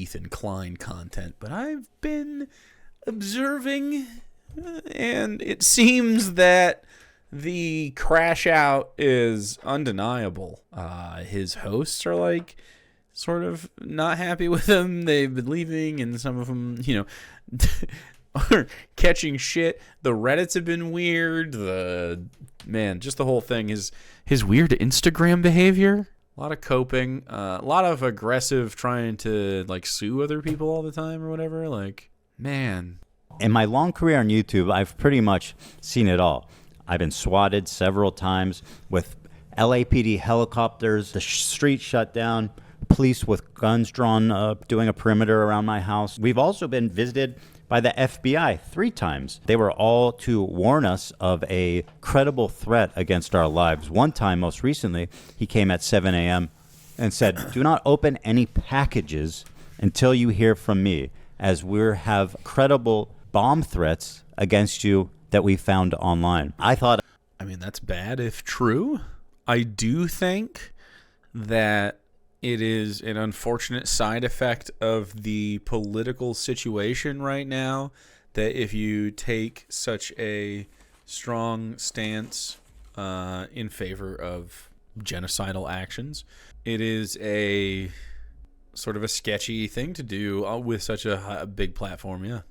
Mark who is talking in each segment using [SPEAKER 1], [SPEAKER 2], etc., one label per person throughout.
[SPEAKER 1] Ethan Klein content, but I've been observing, and it seems that the Crashout is undeniable. His hosts are like sort of not happy with him. They've been leaving, and some of them, are catching shit. The Reddits have been weird. Just the whole thing. His weird Instagram behavior. A lot of coping. A lot of aggressive trying to like sue other people all the time or whatever. Like, man.
[SPEAKER 2] In my long career on YouTube, I've pretty much seen it all. I've been swatted several times with LAPD helicopters, the street shut down, police with guns drawn, doing a perimeter around my house. We've also been visited by the FBI 3 times. They were all to warn us of a credible threat against our lives. One time, most recently, he came at 7 a.m. and said, "Do not open any packages until you hear from me, as we have credible bomb threats against you that we found online." I mean,
[SPEAKER 1] that's bad if true. I do think that it is an unfortunate side effect of the political situation right now that if you take such a strong stance in favor of genocidal actions, it is a sort of a sketchy thing to do with such a big platform, yeah.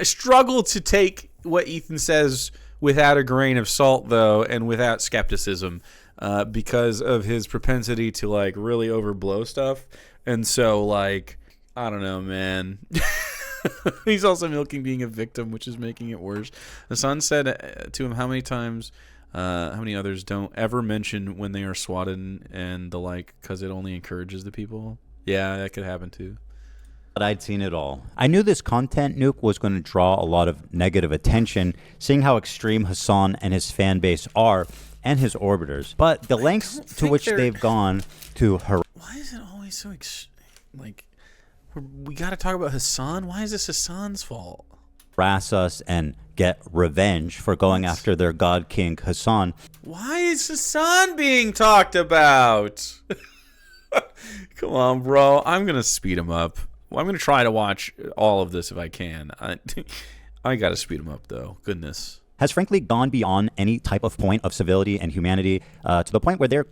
[SPEAKER 1] I struggle to take what Ethan says without a grain of salt, though, and without skepticism, because of his propensity to like really overblow stuff. And so, like, I don't know, man. He's also milking being a victim, which is making it worse. Hassan said to him how many times, how many others don't ever mention when they are swatted and the like, because it only encourages the people. Yeah, that could happen too.
[SPEAKER 2] But I'd seen it all. I knew this content nuke was going to draw a lot of negative attention, seeing how extreme Hassan and his fan base are, and his orbiters. But the lengths to which they've gone to
[SPEAKER 1] Why is it always so we got to talk about Hassan? Why is this Hassan's fault?
[SPEAKER 2] Harass us and get revenge for going after their god king Hassan.
[SPEAKER 1] Why is Hassan being talked about? Come on, bro. I'm going to speed him up. I'm going to try to watch all of this if I can. I got to speed him up, though. Goodness.
[SPEAKER 2] Has frankly gone beyond any type of point of civility and humanity to the point where they're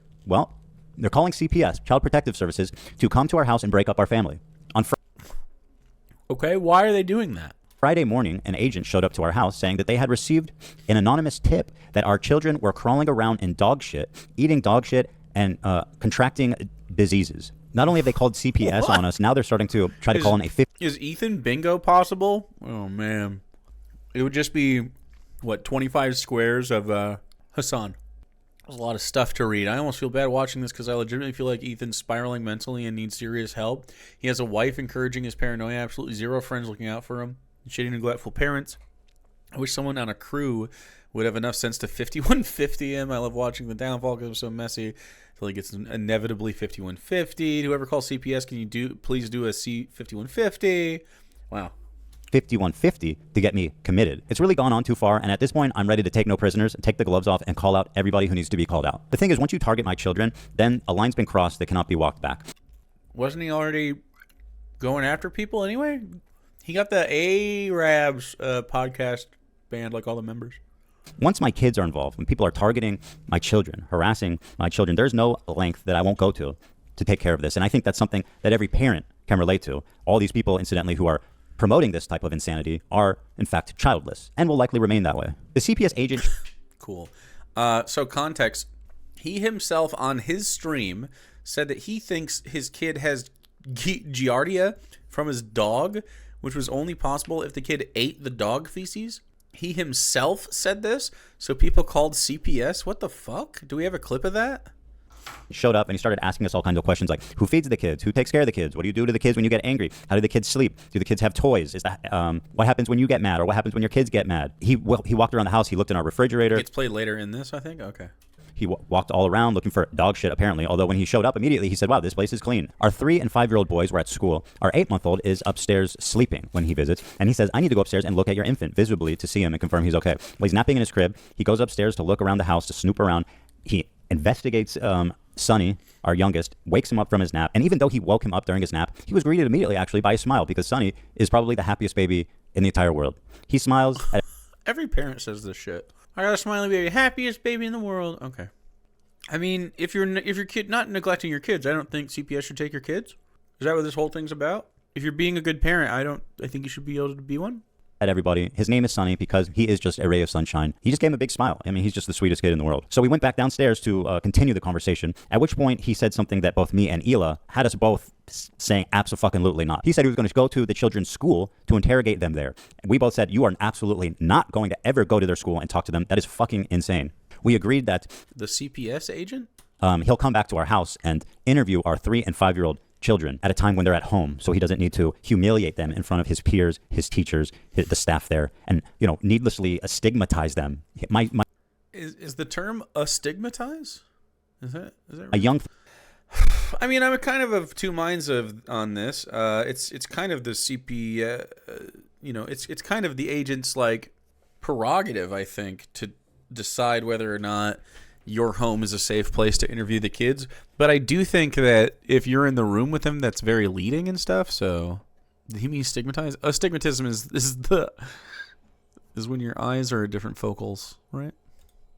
[SPEAKER 2] calling CPS, Child Protective Services, to come to our house and break up our family.
[SPEAKER 1] Okay, why are they doing that?
[SPEAKER 2] Friday morning, an agent showed up to our house saying that they had received an anonymous tip that our children were crawling around in dog shit, eating dog shit, and contracting diseases. Not only have they called CPS on us, now they're starting to try to call in a 50.
[SPEAKER 1] Is Ethan bingo possible? Oh, man. It would just be, 25 squares of Hassan. There's a lot of stuff to read. I almost feel bad watching this because I legitimately feel like Ethan's spiraling mentally and needs serious help. He has a wife encouraging his paranoia, absolutely zero friends looking out for him, shitty, neglectful parents. I wish someone on a crew would have enough sense to 5150 him. I love watching the downfall because it was so messy. Until he gets inevitably 5150. Whoever calls CPS, can you please do a C5150? Wow.
[SPEAKER 2] 5150 to get me committed. It's really gone on too far, and at this point, I'm ready to take no prisoners, take the gloves off, and call out everybody who needs to be called out. The thing is, once you target my children, then a line's been crossed that cannot be walked back.
[SPEAKER 1] Wasn't he already going after people anyway? He got the Arabs podcast banned, like all the members.
[SPEAKER 2] Once my kids are involved, when people are targeting my children, harassing my children, there's no length that I won't go to take care of this. And I think that's something that every parent can relate to. All these people, incidentally, who are promoting this type of insanity are, in fact, childless and will likely remain that way. The CPS agent...
[SPEAKER 1] Cool. So context, he himself on his stream said that he thinks his kid has Giardia from his dog, which was only possible if the kid ate the dog feces. He himself said this, so people called CPS. What the fuck? Do we have a clip of that?
[SPEAKER 2] Showed up and he started asking us all kinds of questions like, who feeds the kids? Who takes care of the kids? What do you do to the kids when you get angry? How do the kids sleep? Do the kids have toys? Is that what happens when you get mad, or what happens when your kids get mad? He walked around the house. He looked in our refrigerator.
[SPEAKER 1] It's played later in this, I think. Okay.
[SPEAKER 2] He walked all around looking for dog shit, apparently, although when he showed up immediately, he said, wow, this place is clean. Our 3- and 5-year-old boys were at school. Our 8-month-old is upstairs sleeping when he visits, and he says, I need to go upstairs and look at your infant visibly to see him and confirm he's okay. Well, he's napping in his crib. He goes upstairs to look around the house, to snoop around. He investigates Sonny, our youngest, wakes him up from his nap. And even though he woke him up during his nap, he was greeted immediately, actually, by a smile because Sonny is probably the happiest baby in the entire world. He smiles.
[SPEAKER 1] Every parent says this shit. I got a smiley baby, happiest baby in the world. Okay. I mean, if your kid not neglecting your kids, I don't think CPS should take your kids. Is that what this whole thing's about? If you're being a good parent, I think you should be able to be one.
[SPEAKER 2] At everybody. His name is Sonny because he is just a ray of sunshine. He just gave him a big smile. I mean, he's just the sweetest kid in the world. So we went back downstairs to continue the conversation, at which point he said something that both me and Hila had us both saying abso-fucking-lutely not. He said he was going to go to the children's school to interrogate them there. And we both said, you are absolutely not going to ever go to their school and talk to them. That is fucking insane. We agreed that
[SPEAKER 1] the CPS agent?
[SPEAKER 2] He'll come back to our house and interview our 3- and 5-year-old children at a time when they're at home, so he doesn't need to humiliate them in front of his peers, his teachers, the staff there, and needlessly stigmatize them.
[SPEAKER 1] Is the term astigmatize? Is that right?
[SPEAKER 2] A young.
[SPEAKER 1] I mean, I'm kind of two minds on this. It's kind of the CP. It's kind of the agent's like prerogative, I think, to decide whether or not your home is a safe place to interview the kids. But I do think that if you're in the room with them, that's very leading and stuff. So, did he mean stigmatize? Astigmatism is when your eyes are at different focals, right?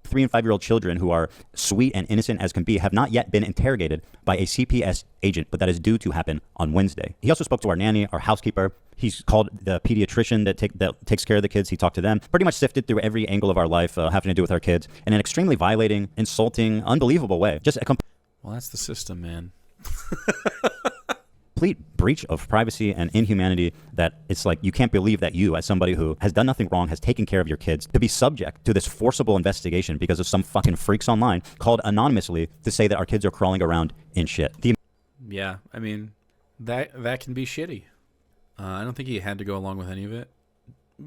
[SPEAKER 2] 3- and 5-year-old children who are sweet and innocent as can be have not yet been interrogated by a CPS agent, but that is due to happen on Wednesday. He also spoke to our nanny, our housekeeper. He's called the pediatrician that takes care of the kids. He talked to them. Pretty much sifted through every angle of our life having to do with our kids in an extremely violating, insulting, unbelievable way. Just a
[SPEAKER 1] well, that's the system, man.
[SPEAKER 2] complete breach of privacy and inhumanity that it's like you can't believe that you, as somebody who has done nothing wrong, has taken care of your kids, to be subject to this forcible investigation because of some fucking freaks online called anonymously to say that our kids are crawling around in shit.
[SPEAKER 1] Yeah, I mean, that can be shitty. I don't think he had to go along with any of it,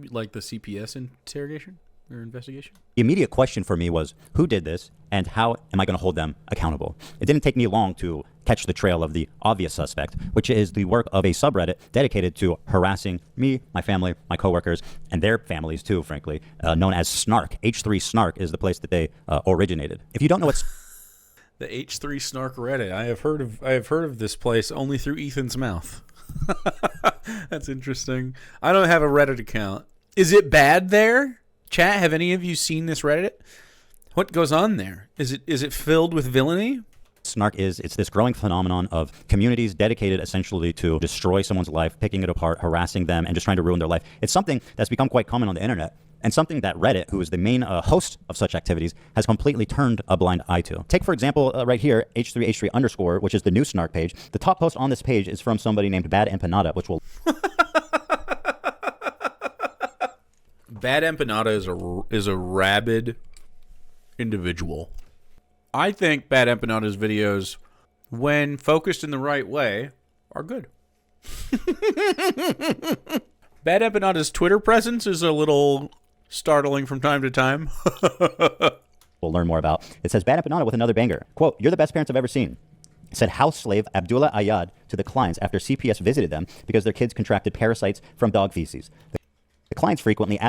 [SPEAKER 1] like the CPS interrogation or investigation.
[SPEAKER 2] The immediate question for me was, who did this, and how am I going to hold them accountable? It didn't take me long to catch the trail of the obvious suspect, which is the work of a subreddit dedicated to harassing me, my family, my coworkers, and their families too, frankly, known as Snark. H3 Snark is the place that they originated. If you don't know what's
[SPEAKER 1] the H3 Snark Reddit, I have heard of this place only through Ethan's mouth. That's interesting. I don't have a Reddit account. Is it bad there? Chat, have any of you seen this Reddit? What goes on there? Is it filled with villainy?
[SPEAKER 2] Snark is, it's this growing phenomenon of communities dedicated essentially to destroy someone's life, picking it apart, harassing them, and just trying to ruin their life. It's something that's become quite common on the internet, and something that Reddit, who is the main host of such activities, has completely turned a blind eye to. Take, for example, right here, H3 _, which is the new Snark page. The top post on this page is from somebody named Bad Empanada, which will...
[SPEAKER 1] Bad Empanada is a rabid individual. I think Bad Empanada's videos, when focused in the right way, are good. Bad Empanada's Twitter presence is a little startling from time to time.
[SPEAKER 2] We'll learn more about. It says, Bad Empanada with another banger. Quote, "You're the best parents I've ever seen," said house slave Abdullah Ayad to the Kleins after CPS visited them because their kids contracted parasites from dog feces. The Kleins frequently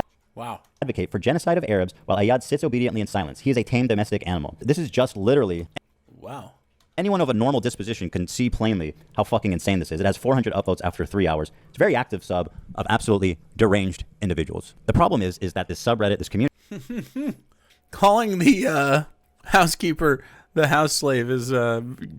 [SPEAKER 2] advocate for genocide of Arabs while Ayad sits obediently in silence. He is a tame domestic animal. This is just literally...
[SPEAKER 1] Wow.
[SPEAKER 2] Anyone of a normal disposition can see plainly how fucking insane this is. It has 400 upvotes after 3 hours. It's a very active sub of absolutely deranged individuals. The problem is that this subreddit, this community...
[SPEAKER 1] Calling the housekeeper the house slave is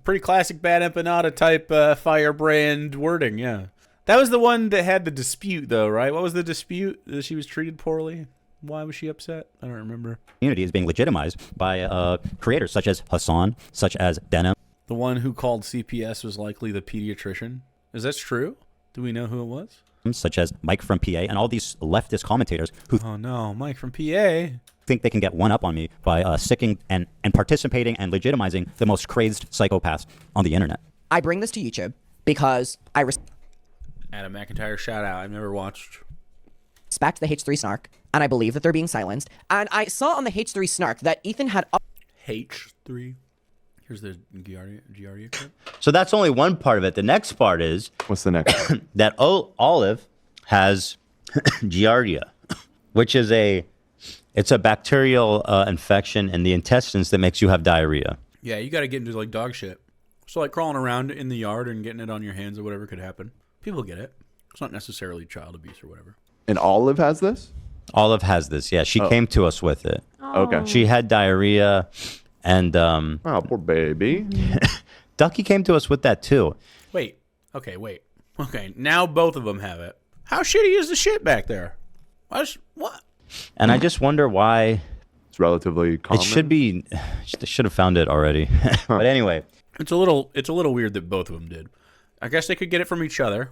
[SPEAKER 1] pretty classic Bad Empanada type firebrand wording, yeah. That was the one that had the dispute, though, right? What was the dispute? That she was treated poorly? Why was she upset? I don't remember.
[SPEAKER 2] Community is being legitimized by creators such as Hassan, such as Denims.
[SPEAKER 1] The one who called CPS was likely the pediatrician. Is that true? Do we know who it was?
[SPEAKER 2] Such as Mike from PA and all these leftist commentators who...
[SPEAKER 1] Oh, no. Mike from PA.
[SPEAKER 2] ...think they can get one up on me by sicking and participating and legitimizing the most crazed psychopaths on the internet.
[SPEAKER 3] I bring this to YouTube because I...
[SPEAKER 1] Adam McIntyre, shout out. I've never watched.
[SPEAKER 3] Respect the H3 Snark, and I believe that they're being silenced. And I saw on the H3 Snark that Ethan had
[SPEAKER 1] H3. Here's the Giardia clip.
[SPEAKER 4] So that's only one part of it. The next part is...
[SPEAKER 5] What's the next part?
[SPEAKER 4] That Olive has Giardia, which is it's a bacterial infection in the intestines that makes you have diarrhea.
[SPEAKER 1] Yeah, you got to get into like dog shit. So like crawling around in the yard and getting it on your hands or whatever could happen. People get it. It's not necessarily child abuse or whatever.
[SPEAKER 5] And Olive has this?
[SPEAKER 2] Olive has this. Yeah, she came to us with it.
[SPEAKER 5] Okay.
[SPEAKER 2] She had diarrhea, and
[SPEAKER 5] Oh, poor baby.
[SPEAKER 2] Ducky came to us with that too.
[SPEAKER 1] Wait. Okay, wait. Okay, now both of them have it. How shitty is the shit back there? What?
[SPEAKER 2] And I just wonder why.
[SPEAKER 5] It's relatively common.
[SPEAKER 2] It should be. They should have found it already. But anyway,
[SPEAKER 1] It's a little weird that both of them did. I guess they could get it from each other,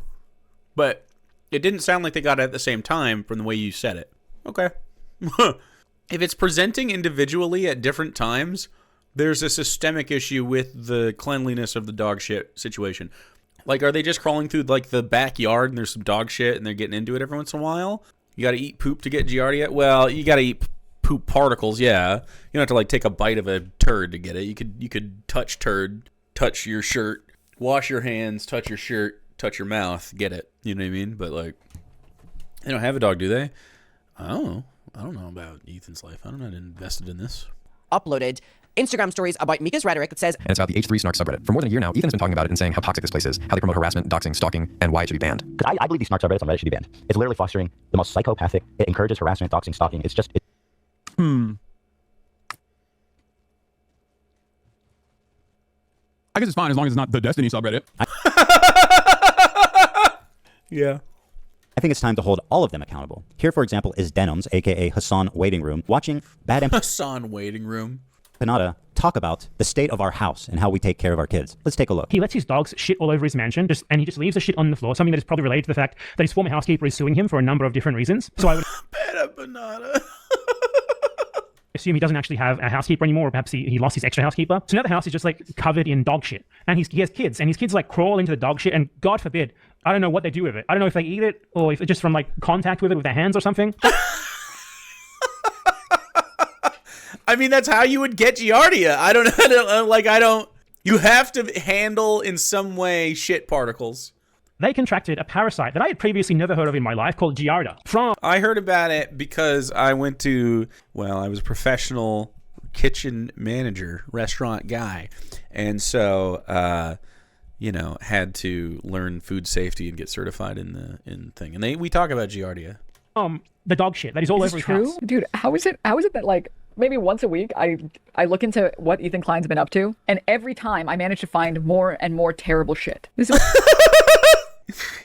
[SPEAKER 1] but it didn't sound like they got it at the same time from the way you said it. Okay. If it's presenting individually at different times, there's a systemic issue with the cleanliness of the dog shit situation. Like, are they just crawling through, like, the backyard and there's some dog shit and they're getting into it every once in a while? You got to eat poop to get Giardia? Well, you got to eat poop particles, yeah. You don't have to, like, take a bite of a turd to get it. You could touch turd, touch your shirt, wash your hands, touch your shirt, touch your mouth, get it. You know what I mean? But, like, they don't have a dog, do they? I don't know about Ethan's life. I'm not invested in this.
[SPEAKER 3] Uploaded Instagram stories about Mika's rhetoric that says,
[SPEAKER 6] And it's about the H3 Snark subreddit. For more than a year now, Ethan's been talking about it and saying how toxic this place is, how they promote harassment, doxing, stalking, and why it should be banned.
[SPEAKER 7] Because I believe these snark subreddits on Reddit should be banned. It's literally fostering the most psychopathic. It encourages harassment, doxing, stalking. It's just...
[SPEAKER 6] I guess it's fine as long as it's not the Destiny subreddit.
[SPEAKER 1] Yeah.
[SPEAKER 2] I think it's time to hold all of them accountable. Here, for example, is Denims, aka Hassan Waiting Room, watching Bad
[SPEAKER 1] Hassan Waiting Room.
[SPEAKER 2] Empanada talk about the state of our house and how we take care of our kids. Let's take a look.
[SPEAKER 8] He lets his dogs shit all over his mansion, and he just leaves the shit on the floor, something that is probably related to the fact that his former housekeeper is suing him for a number of different reasons. So I would
[SPEAKER 1] Bad Empanada.
[SPEAKER 8] assume he doesn't actually have a housekeeper anymore, or perhaps he lost his extra housekeeper. So now the house is just like covered in dog shit. And he has kids, and his kids like crawl into the dog shit, and God forbid, I don't know what they do with it. I don't know if they eat it, or if it's just from like contact with it with their hands or something.
[SPEAKER 1] I mean, that's how you would get Giardia. I don't. You have to handle in some way shit particles.
[SPEAKER 8] They contracted a parasite that I had previously never heard of in my life called Giardia from...
[SPEAKER 1] I heard about it because I was a professional kitchen manager, restaurant guy. And so, had to learn food safety and get certified in the thing. And we talk about Giardia.
[SPEAKER 8] the dog shit that is all over his
[SPEAKER 9] true?
[SPEAKER 8] house.
[SPEAKER 9] Dude, how is it that like maybe once a week I look into what Ethan Klein's been up to, and every time I manage to find more and more terrible shit. This is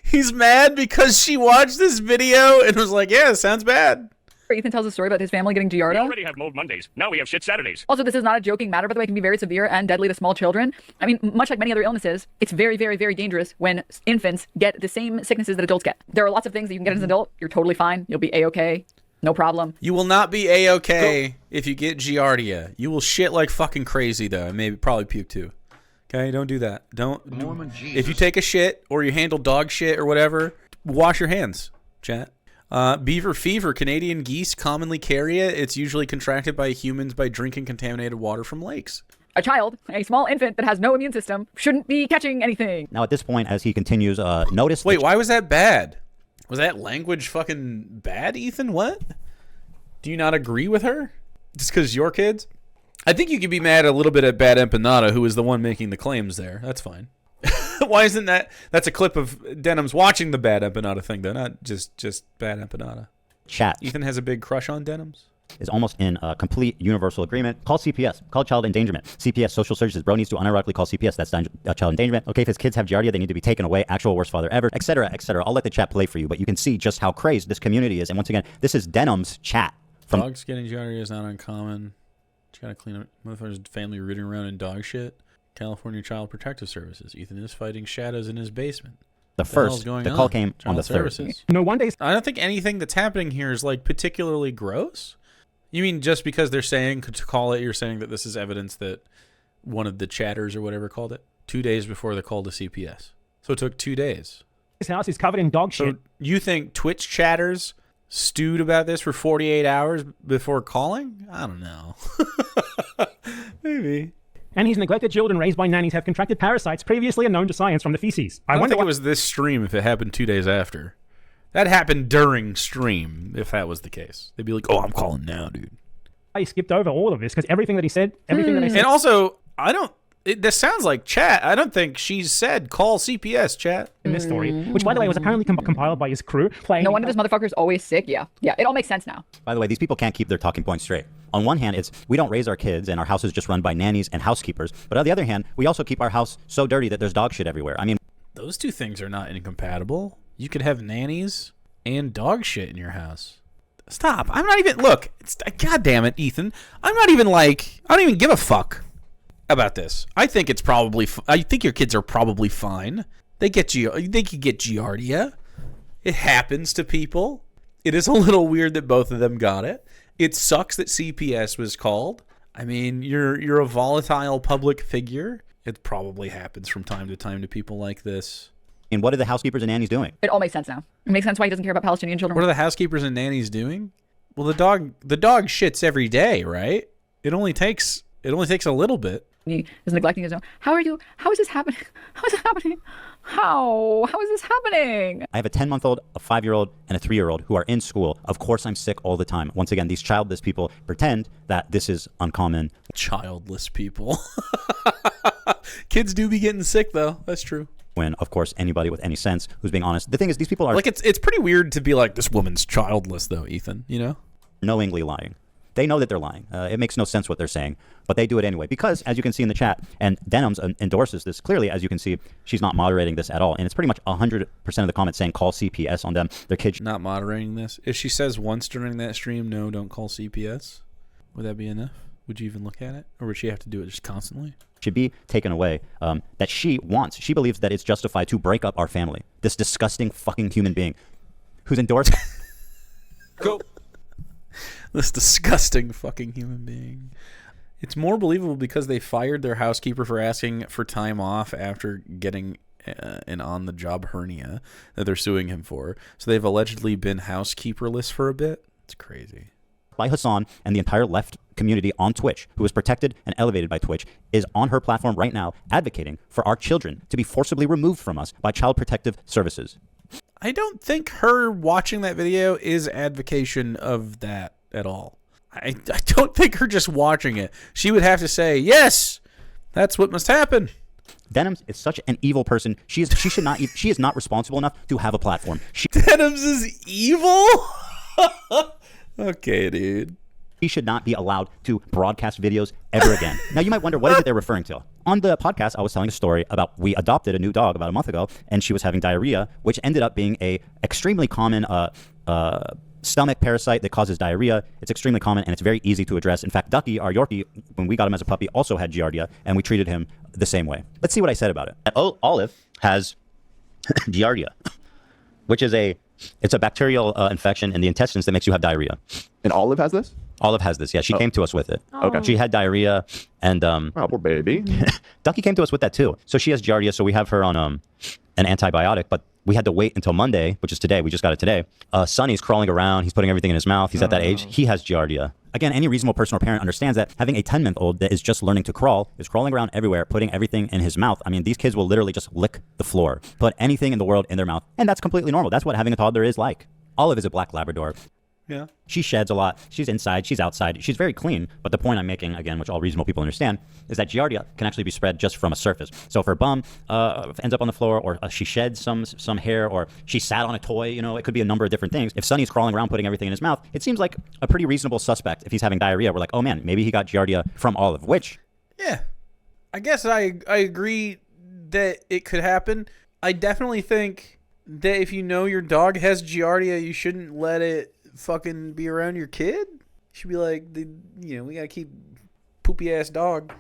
[SPEAKER 1] He's mad because she watched this video and was like, yeah, sounds bad.
[SPEAKER 9] Ethan tells a story about his family getting Giardia.
[SPEAKER 10] We already have mold Mondays. Now we have shit Saturdays.
[SPEAKER 9] Also, this is not a joking matter, by the way. It can be very severe and deadly to small children. I mean, much like many other illnesses, it's very, very, very dangerous when infants get the same sicknesses that adults get. There are lots of things that you can get as an adult. You're totally fine. You'll be A-okay. No problem.
[SPEAKER 1] You will not be A-okay if you get Giardia. You will shit like fucking crazy, though, and maybe probably puke, too. Okay, don't do that. If you take a shit or you handle dog shit or whatever, wash your hands, chat. Beaver fever. Canadian geese commonly carry it. It's usually contracted by humans by drinking contaminated water from lakes.
[SPEAKER 9] A child, a small infant that has no immune system, shouldn't be catching anything.
[SPEAKER 2] Now, at this point, as he continues, notice...
[SPEAKER 1] Wait, why was that bad? Was that language fucking bad, Ethan? What? Do you not agree with her? Just because your kids? I think you could be mad a little bit at Bad Empanada, who is the one making the claims there. That's fine. Why isn't that? That's a clip of Denims watching the Bad Empanada thing, though, not just Bad Empanada.
[SPEAKER 2] Chat.
[SPEAKER 1] Ethan has a big crush on Denims.
[SPEAKER 2] Is almost in complete universal agreement. Call CPS. Call child endangerment. CPS, social services. Bro needs to unironically call CPS. That's child endangerment. Okay, if his kids have Giardia, they need to be taken away. Actual worst father ever, etc., etc. I'll let the chat play for you, but you can see just how crazed this community is. And once again, this is Denims chat.
[SPEAKER 1] Dogs getting Giardia is not uncommon. You gotta clean up motherfuckers' family rooting around in dog shit. California Child Protective Services. Ethan is fighting shadows in his basement.
[SPEAKER 2] The call came on the
[SPEAKER 1] services.
[SPEAKER 2] 3rd.
[SPEAKER 8] No, one day.
[SPEAKER 1] I don't think anything that's happening here is like particularly gross. You mean just because they're saying to call it, you're saying that this is evidence that one of the chatters or whatever called it 2 days before the call to CPS. So it took 2 days.
[SPEAKER 8] His house is covered in dog shit.
[SPEAKER 1] So you think Twitch chatters stewed about this for 48 hours before calling? I don't know. Maybe.
[SPEAKER 8] And his neglected children raised by nannies have contracted parasites previously unknown to science from the feces.
[SPEAKER 1] I don't think it was this stream if it happened 2 days after. That happened during stream, if that was the case. They'd be like, oh, I'm calling now, dude.
[SPEAKER 8] I skipped over all of this because everything that he said.
[SPEAKER 1] And also, This sounds like chat. I don't think she's said call CPS, chat.
[SPEAKER 8] In this story, which by the way was apparently compiled by his crew. Playing.
[SPEAKER 9] No wonder this motherfucker's always sick. Yeah, it all makes sense now.
[SPEAKER 2] By the way, these people can't keep their talking points straight. On one hand, it's we don't raise our kids and our house is just run by nannies and housekeepers. But on the other hand, we also keep our house so dirty that there's dog shit everywhere. I mean,
[SPEAKER 1] those two things are not incompatible. You could have nannies and dog shit in your house. Stop. I'm not even, look, God damn it, Ethan. I'm not even like, I don't even give a fuck about this. I think it's probably, I think your kids are probably fine. They could get Giardia. It happens to people. It is a little weird that both of them got it. It sucks that CPS was called. I mean, you're a volatile public figure. It probably happens from time to time to people like this.
[SPEAKER 2] And what are the housekeepers and nannies doing?
[SPEAKER 9] It all makes sense now. It makes sense why he doesn't care about Palestinian children.
[SPEAKER 1] What are the housekeepers and nannies doing? Well, the dog shits every day, right? It only takes a little bit.
[SPEAKER 9] He is neglecting his own. How is this happening? How is it happening? How is this happening?
[SPEAKER 2] I have a 10-month-old, a 5-year-old, and a 3-year-old who are in school. Of course, I'm sick all the time. Once again, these childless people pretend that this is uncommon.
[SPEAKER 1] Childless people. Kids do be getting sick, though. That's true.
[SPEAKER 2] When, of course, anybody with any sense who's being honest. The thing is, these people are...
[SPEAKER 1] Like, it's pretty weird to be like, this woman's childless, though, Ethan, you know?
[SPEAKER 2] Knowingly lying. They know that they're lying. It makes no sense what they're saying, but they do it anyway. Because, as you can see in the chat, and Denims endorses this clearly, as you can see, she's not moderating this at all. And it's pretty much 100% of the comments saying call CPS on them. Their kids...
[SPEAKER 1] Not moderating this? If she says once during that stream, no, don't call CPS, would that be enough? Would you even look at it? Or would she have to do it just constantly?
[SPEAKER 2] Should be taken away, that she believes that it's justified to break up our family. This disgusting fucking human being who's endorsed...
[SPEAKER 1] Go. This disgusting fucking human being. It's more believable because they fired their housekeeper for asking for time off after getting an on-the-job hernia that they're suing him for. So they've allegedly been housekeeperless for a bit. It's crazy.
[SPEAKER 2] By Hassan and the entire left community on Twitch, who is protected and elevated by Twitch, is on her platform right now advocating for our children to be forcibly removed from us by Child Protective Services.
[SPEAKER 1] I don't think her watching that video is advocation of that at all. I don't think her just watching it. She would have to say, yes, that's what must happen.
[SPEAKER 2] Denims is such an evil person. She is not responsible enough to have a platform.
[SPEAKER 1] Denims is evil? Okay, dude.
[SPEAKER 2] He should not be allowed to broadcast videos ever again. Now, you might wonder, what is it they're referring to? On the podcast, I was telling a story about we adopted a new dog about a month ago, and she was having diarrhea, which ended up being a extremely common stomach parasite that causes diarrhea. It's extremely common, and it's very easy to address. In fact, Ducky, our Yorkie, when we got him as a puppy, also had Giardia, and we treated him the same way. Let's see what I said about it.
[SPEAKER 4] Olive has Giardia, which is a bacterial infection in the intestines that makes you have diarrhea.
[SPEAKER 5] And Olive has this?
[SPEAKER 4] Olive has this. Yeah, she came to us with it.
[SPEAKER 5] Okay.
[SPEAKER 4] She had diarrhea, and
[SPEAKER 5] Oh, poor baby.
[SPEAKER 4] Ducky came to us with that too. So she has Giardia. So we have her on an antibiotic, but we had to wait until Monday, which is today. We just got it today. Sonny's crawling around. He's putting everything in his mouth. He's at that age. He has Giardia.
[SPEAKER 2] Again, any reasonable person or parent understands that having a 10-month-old that is just learning to crawl, is crawling around everywhere, putting everything in his mouth. I mean, these kids will literally just lick the floor, put anything in the world in their mouth, and that's completely normal. That's what having a toddler is like. Olive is a black Labrador.
[SPEAKER 1] Yeah.
[SPEAKER 2] She sheds a lot. She's inside. She's outside. She's very clean. But the point I'm making, again, which all reasonable people understand, is that Giardia can actually be spread just from a surface. So if her bum ends up on the floor, or she sheds some hair, or she sat on a toy, it could be a number of different things. If Sonny's crawling around putting everything in his mouth, it seems like a pretty reasonable suspect. If he's having diarrhea, we're like, oh man, maybe he got Giardia from Olive, which...
[SPEAKER 1] Yeah. I guess I agree that it could happen. I definitely think that if you know your dog has Giardia, you shouldn't let it fucking be around your kid. You should be like, we gotta keep poopy ass dog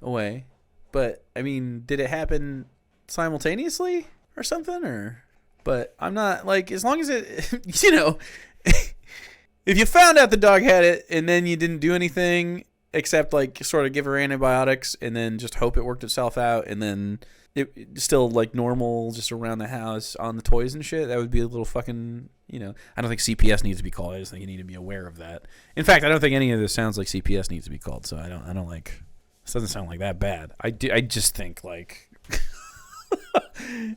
[SPEAKER 1] away. But I mean, did it happen simultaneously or something? But I'm not like, as long as it, if you found out the dog had it and then you didn't do anything except like sort of give her antibiotics and then just hope it worked itself out, and then it still like normal just around the house on the toys and shit, that would be a little fucking, I don't think CPS needs to be called. I just think you need to be aware of that. In fact, I don't think any of this sounds like CPS needs to be called, so I don't like, this doesn't sound like that bad. I just think like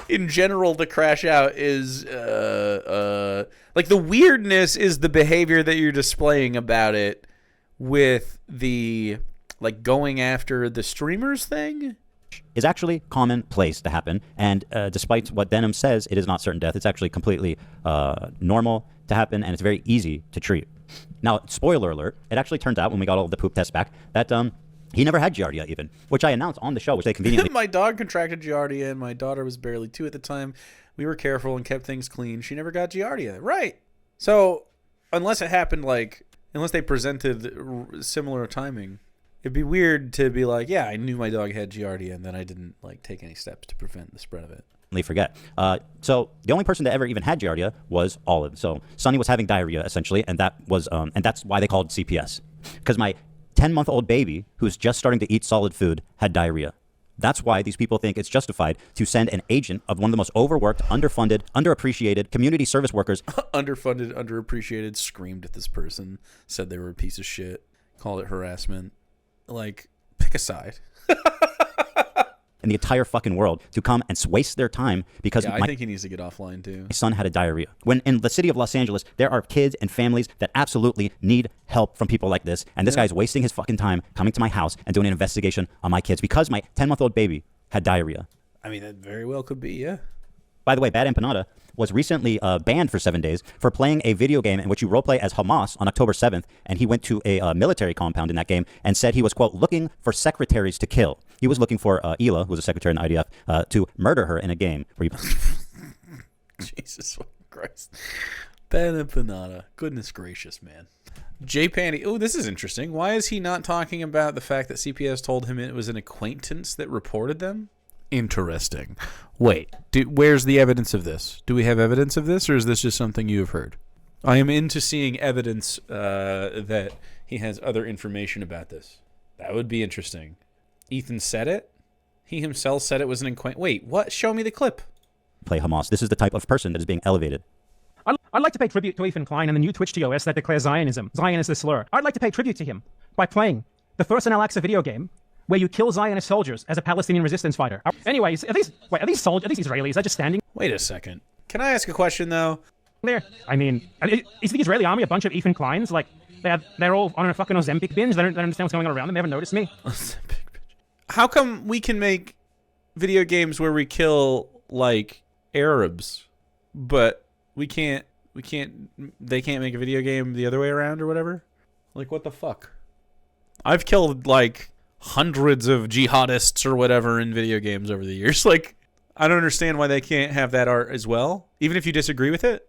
[SPEAKER 1] in general the crash out is like the weirdness is the behavior that you're displaying about it with the like going after the streamers thing
[SPEAKER 4] is actually commonplace to happen. And despite what Denims says, it is not certain death. It's actually completely normal to happen, and it's very easy to treat. Now, spoiler alert, it actually turned out when we got all the poop tests back that he never had Giardia even, which I announced on the show, which they conveniently...
[SPEAKER 1] My dog contracted Giardia, and my daughter was barely 2 at the time. We were careful and kept things clean. She never got Giardia. Right. So, unless it happened, like, unless they presented similar timing, it'd be weird to be like, yeah, I knew my dog had Giardia, and then I didn't, like, take any steps to prevent the spread of it.
[SPEAKER 4] Forget. So the only person that ever even had Giardia was Olive. So Sunny was having diarrhea, essentially, and that was and that's why they called CPS. Because my 10-month-old baby, who's just starting to eat solid food, had diarrhea. That's why these people think it's justified to send an agent of one of the most overworked, underfunded, underappreciated community service workers.
[SPEAKER 1] Underfunded, underappreciated, screamed at this person, said they were a piece of shit, called it harassment. Like, pick a side.
[SPEAKER 4] In the entire fucking world to come and waste their time because
[SPEAKER 1] I think he needs to get offline too.
[SPEAKER 4] My son had a diarrhea. When in the city of Los Angeles, there are kids and families that absolutely need help from people like this. And this guy's wasting his fucking time coming to my house and doing an investigation on my kids because my 10-month-old baby had diarrhea.
[SPEAKER 1] I mean, that very well could be, yeah.
[SPEAKER 4] By the way, Bad Empanada was recently banned for 7 days for playing a video game in which you roleplay as Hamas on October 7th, and he went to a military compound in that game and said he was, quote, looking for secretaries to kill. He was looking for Hila, who was a secretary in the IDF, to murder her in a game. Where
[SPEAKER 1] Jesus Christ. Bad Empanada. Goodness gracious, man. J. Panty. Oh, this is interesting. Why is he not talking about the fact that CPS told him it was an acquaintance that reported them? Interesting. Wait, where's the evidence of this? Do we have evidence of this, or is this just something you have heard? I am into seeing evidence that he has other information about this. That would be interesting. Ethan said it? He himself said it was an acquaintance. Wait, what? Show me the clip.
[SPEAKER 4] Play Hamas. This is the type of person that is being elevated.
[SPEAKER 8] I'd like to pay tribute to Ethan Klein and the new Twitch TOS that declares Zionism. Zion is the slur. I'd like to pay tribute to him by playing the first in Al-Aqsa video game where you kill Zionist soldiers as a Palestinian resistance fighter. Anyways, are these Israelis? Are just standing?
[SPEAKER 1] Wait a second. Can I ask a question, though?
[SPEAKER 8] There. I mean, is the Israeli army a bunch of Ethan Kleins? Like, they're all on a fucking Ozempic binge? They don't understand what's going on around them? They haven't noticed me?
[SPEAKER 1] How come we can make video games where we kill, like, Arabs, but they can't make a video game the other way around or whatever? Like, what the fuck? I've killed, like, hundreds of jihadists or whatever in video games over the years. Like, I don't understand why they can't have that art as well, even if you disagree with it.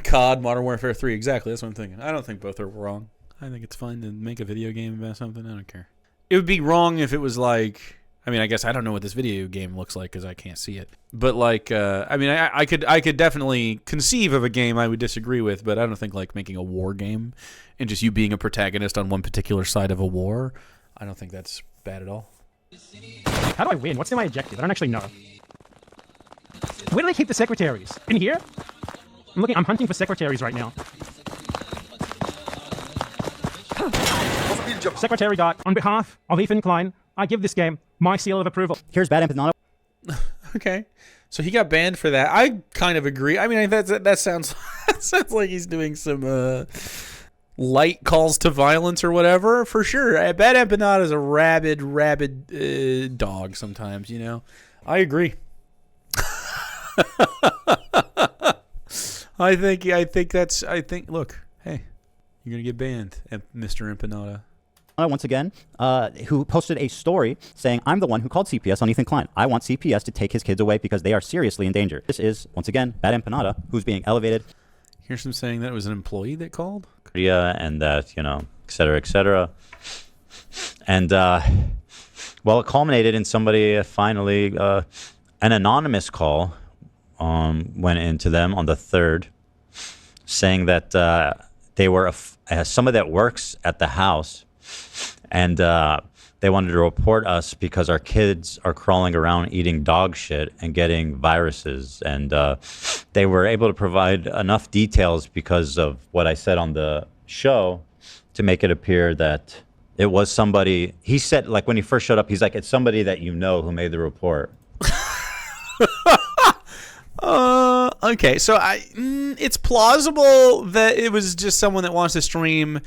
[SPEAKER 1] COD, Modern Warfare 3, exactly. That's what I'm thinking. I don't think both are wrong. I think it's fine to make a video game about something. I don't care. It would be wrong if it was like, I mean, I guess I don't know what this video game looks like because I can't see it. But like, I mean, I could definitely conceive of a game I would disagree with, but I don't think like making a war game and just you being a protagonist on one particular side of a war, I don't think that's bad at all.
[SPEAKER 8] How do I win? What's my objective? I don't actually know. Where do they keep the secretaries? In here? I'm hunting for secretaries right now. Secretary Dot, on behalf of Ethan Klein, I give this game my seal of approval.
[SPEAKER 4] Here's Bad Empanada.
[SPEAKER 1] Okay. So he got banned for that. I kind of agree. I mean, that sounds that sounds like he's doing some light calls to violence or whatever, for sure. Bad Empanada is a rabid dog sometimes, you know. I agree. I think look, hey, you're going to get banned, Mr. Empanada.
[SPEAKER 4] Once again, who posted a story saying, I'm the one who called CPS on Ethan Klein. I want CPS to take his kids away because they are seriously in danger. This is, once again, Bad Empanada, who's being elevated.
[SPEAKER 1] Here's him saying that it was an employee that called?
[SPEAKER 11] Yeah, and that, you know, et cetera, et cetera. And, well, it culminated in somebody finally, an anonymous call went into them on the 3rd saying that they were somebody that works at the house. And they wanted to report us because our kids are crawling around eating dog shit and getting viruses. And they were able to provide enough details because of what I said on the show to make it appear that it was somebody. He said, like, when he first showed up, he's like, it's somebody that you know who made the report.
[SPEAKER 1] Okay, so it's plausible that it was just someone that wants to stream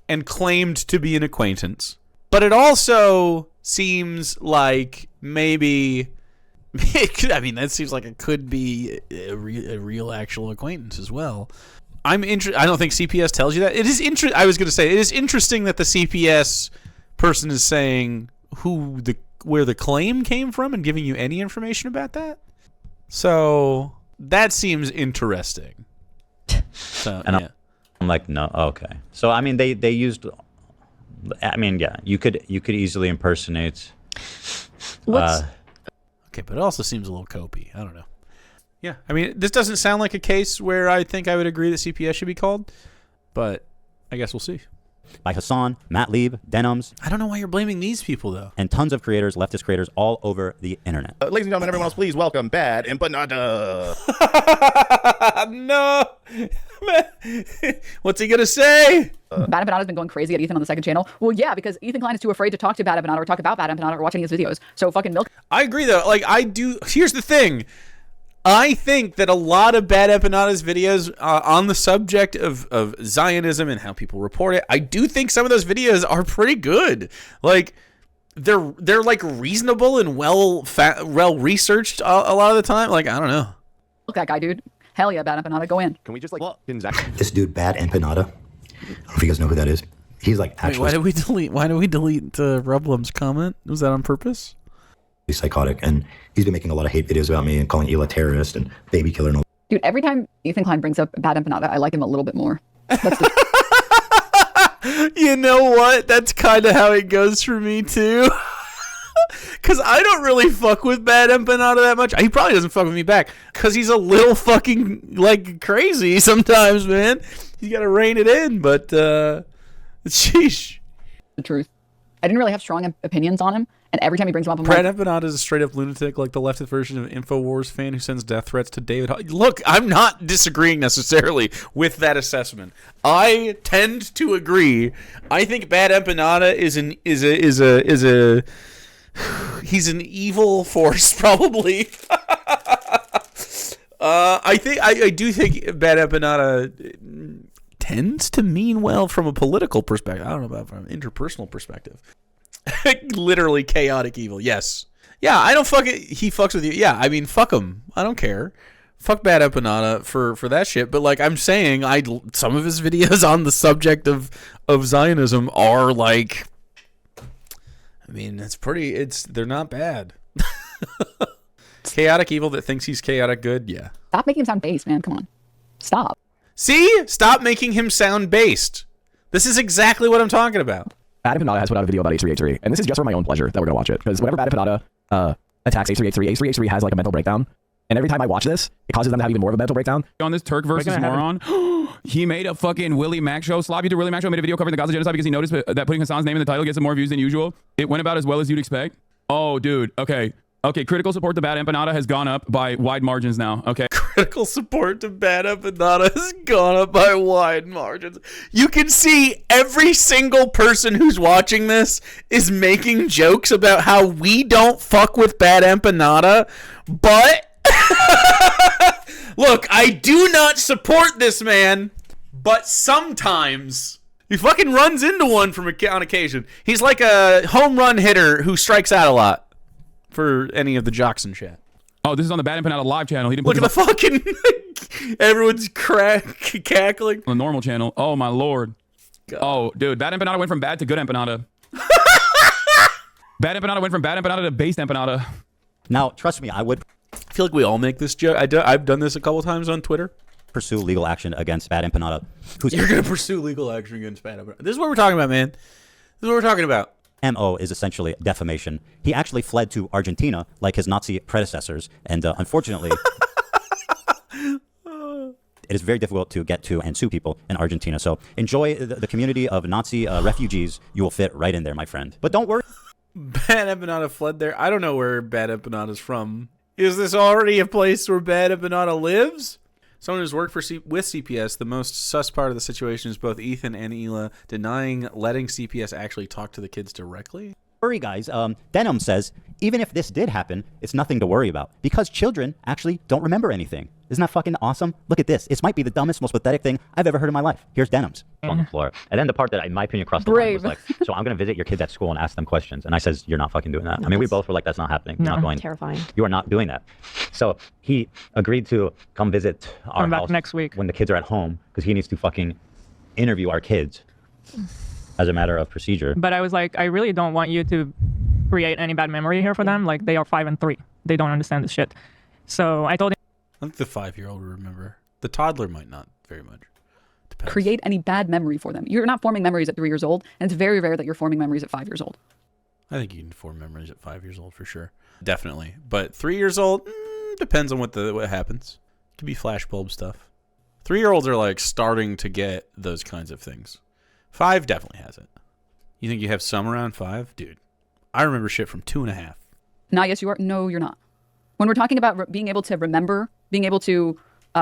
[SPEAKER 1] and claimed to be an acquaintance. But it also seems like maybe, I mean, that seems like it could be a real actual acquaintance as well. I don't think CPS tells you that. It is I was going to say, it is interesting that the CPS person is saying where the claim came from and giving you any information about that. So that seems interesting. So,
[SPEAKER 11] and I'm like, no, okay. So I mean, they used. I mean, yeah, you could easily impersonate.
[SPEAKER 1] Okay, but it also seems a little copy. I don't know. Yeah, I mean, this doesn't sound like a case where I think I would agree that CPS should be called, but I guess we'll see.
[SPEAKER 2] By Hassan, Matt Lieb, Denims.
[SPEAKER 1] I don't know why you're blaming these people, though.
[SPEAKER 2] And tons of creators, leftist creators, all over the internet.
[SPEAKER 5] Ladies and gentlemen, everyone else, please welcome Bad Empanada.
[SPEAKER 1] No. What's he going to say?
[SPEAKER 9] Bad Empanada's been going crazy at Ethan on the second channel. Well, yeah, because Ethan Klein is too afraid to talk to Bad Empanada or talk about Bad Empanada or watch any of his videos. So fucking milk.
[SPEAKER 1] I agree, though. Like, here's the thing. I think that a lot of Bad Empanada's videos on the subject of Zionism and how people report it, I do think some of those videos are pretty good. Like, they're like reasonable and well researched a lot of the time. Like, I don't know.
[SPEAKER 9] Look, that guy, dude. Hell yeah, Bad Empanada, go in.
[SPEAKER 5] Can we just like
[SPEAKER 7] This dude, Bad Empanada. I don't know if you guys know who that is. He's like actually.
[SPEAKER 1] Wait, why did we delete Rublum's comment? Was that on purpose?
[SPEAKER 7] Psychotic, and he's been making a lot of hate videos about me and calling Ela terrorist and baby killer and all.
[SPEAKER 9] Dude, every time Ethan Klein brings up Bad Empanada, I like him a little bit more.
[SPEAKER 1] You know what? That's kind of how it goes for me too. Because I don't really fuck with Bad Empanada that much. He probably doesn't fuck with me back because he's a little fucking like crazy sometimes, man. You gotta rein it in, but sheesh.
[SPEAKER 9] The truth. I didn't really have strong opinions on him, and every time he brings him up, I'm
[SPEAKER 1] Brad
[SPEAKER 9] like,
[SPEAKER 1] Empanada is a straight-up lunatic, like the leftist version of InfoWars fan who sends death threats to David. Look, I'm not disagreeing necessarily with that assessment. I tend to agree. I think Bad Empanada is he's an evil force, probably. I do think Bad Empanada tends to mean well from a political perspective. I don't know about from an interpersonal perspective. Literally chaotic evil. Yes. Yeah, I don't fuck it. He fucks with you. Yeah, I mean, fuck him. I don't care. Fuck Bad Empanada for that shit. But like I'm saying, some of his videos on the subject of Zionism are like, I mean, they're not bad. Chaotic evil that thinks he's chaotic good. Yeah.
[SPEAKER 9] Stop making him sound base, man. Come on. Stop.
[SPEAKER 1] See? Stop making him sound based. This is exactly what I'm talking about.
[SPEAKER 6] Bad Empanada has put out a video about H3, and this is just for my own pleasure that we're going to watch it. Because whenever Bad Empanada attacks H3 has like a mental breakdown. And every time I watch this, it causes them to have even more of a mental breakdown.
[SPEAKER 12] On this Turk versus moron, he made a fucking Willie Mack show. Sloppy to Willie Mack show made a video covering the Gaza genocide because he noticed that putting Hassan's name in the title gets him more views than usual. It went about as well as you'd expect. Oh, dude. Okay. Critical support to Bad Empanada has gone up by wide margins now. Okay.
[SPEAKER 1] Critical support to Bad Empanada has gone up by wide margins. You can see every single person who's watching this is making jokes about how we don't fuck with Bad Empanada, but look, I do not support this man, but sometimes he fucking runs into one on occasion. He's like a home run hitter who strikes out a lot. For any of the jocks and chat.
[SPEAKER 12] Oh, this is on the Bad Empanada live channel. He didn't
[SPEAKER 1] look at the fucking everyone's cackling
[SPEAKER 12] on the normal channel. Oh my lord. God. Oh, dude, Bad Empanada went from bad to good Empanada. Bad Empanada went from Bad Empanada to based Empanada.
[SPEAKER 2] Now, trust me, I
[SPEAKER 1] feel like we all make this joke. I've done this a couple times on Twitter.
[SPEAKER 2] Pursue legal action against Bad Empanada.
[SPEAKER 1] You're gonna pursue legal action against Bad Empanada. This is what we're talking about, man. This is what we're talking about.
[SPEAKER 2] MO is essentially defamation. He actually fled to Argentina like his Nazi predecessors, and unfortunately, it is very difficult to get to and sue people in Argentina. So enjoy the community of Nazi refugees. You will fit right in there, my friend. But don't worry.
[SPEAKER 1] Bad Empanada fled there. I don't know where Bad Empanada's from. Is this already a place where Bad Empanada lives? Someone who's worked with CPS, the most sus part of the situation is both Ethan and Ela denying letting CPS actually talk to the kids directly.
[SPEAKER 4] Worry, guys. Denims says, even if this did happen, it's nothing to worry about because children actually don't remember anything. Isn't that fucking awesome? Look at this. This might be the dumbest, most pathetic thing I've ever heard in my life. Here's Denims.
[SPEAKER 11] On the floor. And then the part that, in my opinion, crossed the line was like, so I'm going to visit your kids at school and ask them questions. And I says, you're not fucking doing that. I mean, we both were like, that's not happening. You're not going.
[SPEAKER 13] Terrifying.
[SPEAKER 11] You are not doing that. So he agreed to come visit our
[SPEAKER 8] Come back
[SPEAKER 11] house
[SPEAKER 8] next week
[SPEAKER 11] when the kids are at home because he needs to fucking interview our kids as a matter of procedure.
[SPEAKER 8] But I was like, I really don't want you to create any bad memory here for them. Like, they are 5 and 3. They don't understand this shit. So I told him.
[SPEAKER 1] I think the 5-year-old will remember. The toddler might not very much. Depends.
[SPEAKER 9] Create any bad memory for them. You're not forming memories at 3 years old, and it's very rare that you're forming memories at 5 years old.
[SPEAKER 1] I think you can form memories at 5 years old for sure. Definitely. But 3 years old, depends on what happens. It could be flashbulb stuff. 3-year-olds are like starting to get those kinds of things. 5 definitely has it. You think you have some around 5? Dude, I remember shit from 2.5.
[SPEAKER 9] Nah, yes, you are. No, you're not. When we're talking about being able to remember, being able to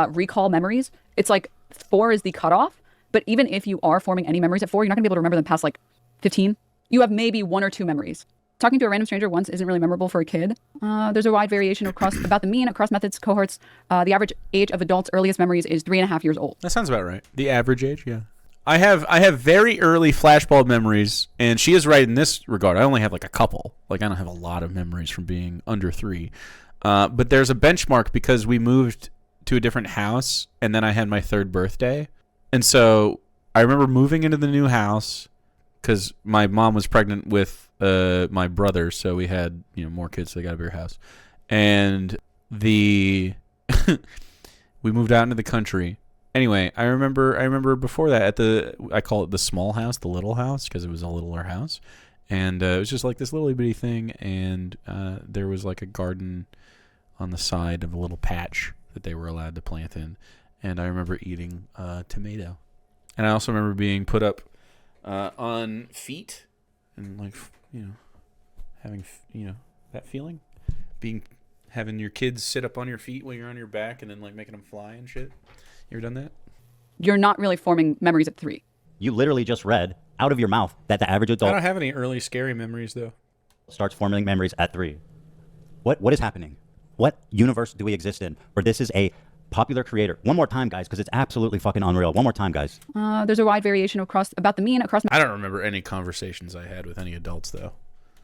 [SPEAKER 9] recall memories, it's like 4 is the cutoff. But even if you are forming any memories at 4, you're not going to be able to remember them past like 15. You have maybe 1 or 2 memories. Talking to a random stranger once isn't really memorable for a kid. There's a wide variation about the mean across methods, cohorts. The average age of adults' earliest memories is 3.5 years old.
[SPEAKER 1] That sounds about right. The average age, yeah. I have very early flashbulb memories, and she is right in this regard. I only have like a couple. Like, I don't have a lot of memories from being under 3. But there's a benchmark because we moved to a different house, and then I had my 3rd birthday. And so I remember moving into the new house because my mom was pregnant with my brother, so we had more kids, so they got a bigger house. And we moved out into the country. Anyway, I remember before that I call it the small house, the little house, because it was a littler house. And it was just like this little bitty thing, and there was like a garden on the side of a little patch that they were allowed to plant in. And I remember eating tomato. And I also remember being put up on feet and like, having, that feeling. Having your kids sit up on your feet while you're on your back and then like making them fly and shit. You ever done that?
[SPEAKER 9] You're not really forming memories at 3.
[SPEAKER 4] You literally just read out of your mouth that the average adult
[SPEAKER 1] I don't have any early scary memories though.
[SPEAKER 4] Starts forming memories at 3. What is happening? What universe do we exist in where this is a popular creator? One more time, guys, because it's absolutely fucking unreal. One more time, guys.
[SPEAKER 9] There's a wide variation about the mean across.
[SPEAKER 1] I don't remember any conversations I had with any adults though.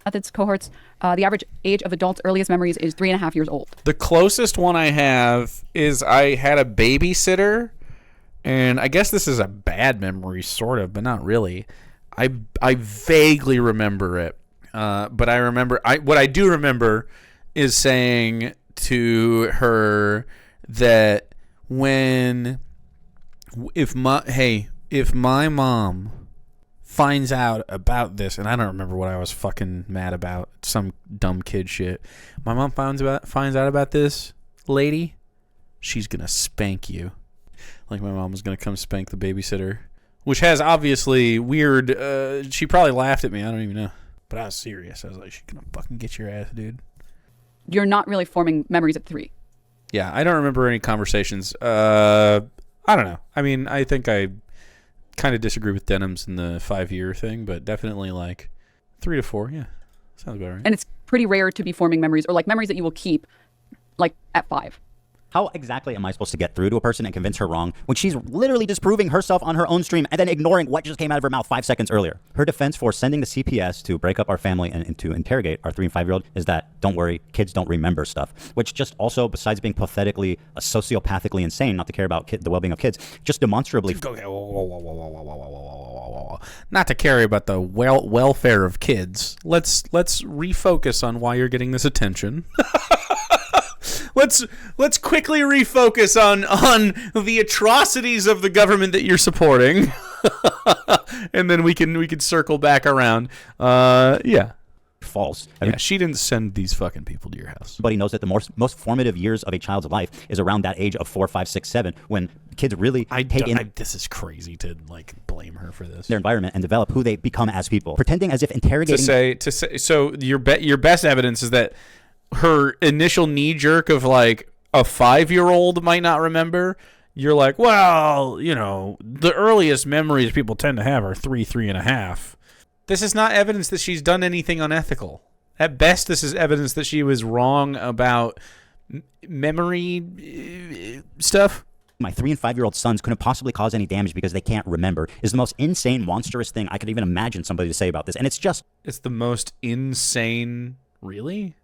[SPEAKER 9] Methods, cohorts. The average age of adults' earliest memories is 3.5 years old.
[SPEAKER 1] The closest one I have is I had a babysitter, and I guess this is a bad memory, sort of, but not really. I vaguely remember it, but I remember what I do remember is saying to her that if my mom finds out about this, and I don't remember what I was fucking mad about, some dumb kid shit. My mom finds out about this lady, she's gonna spank you. Like my mom was gonna come spank the babysitter, which has obviously weird. She probably laughed at me. I don't even know, but I was serious. I was like, she's gonna fucking get your ass, dude.
[SPEAKER 9] You're not really forming memories at 3.
[SPEAKER 1] Yeah, I don't remember any conversations. I don't know. I mean, I think I kind of disagree with Denims in the 5-year thing, but definitely like 3 to 4. Yeah, sounds about right.
[SPEAKER 9] And it's pretty rare to be forming memories or like memories that you will keep like at 5.
[SPEAKER 4] How exactly am I supposed to get through to a person and convince her wrong when she's literally disproving herself on her own stream and then ignoring what just came out of her mouth 5 seconds earlier? Her defense for sending the CPS to break up our family and to interrogate our 3 and 5-year-old is that, don't worry, kids don't remember stuff. Which just also, besides being pathetically, sociopathically insane, not to care about the well-being of kids, just demonstrably...
[SPEAKER 1] Not to care about the welfare of kids. Let's refocus on why you're getting this attention. Let's quickly refocus on the atrocities of the government that you're supporting, and then we can circle back around. Yeah.
[SPEAKER 4] False.
[SPEAKER 1] Yeah, she didn't send these fucking people to your house.
[SPEAKER 4] Everybody knows that the most formative years of a child's life is around that age of 4, 5, 6, 7, when kids really take in.
[SPEAKER 1] This is crazy to like blame her for this.
[SPEAKER 4] Their environment and develop who they become as people. Pretending as if interrogating.
[SPEAKER 1] To say. So your best evidence is that her initial knee jerk of like a 5-year-old might not remember. You're like, well, the earliest memories people tend to have are 3.5. This is not evidence that she's done anything unethical. At best, this is evidence that she was wrong about memory stuff.
[SPEAKER 4] My 3 and 5-year-old sons couldn't possibly cause any damage because they can't remember is the most insane, monstrous thing I could even imagine somebody to say about this. And it's just...
[SPEAKER 1] It's the most insane... Really?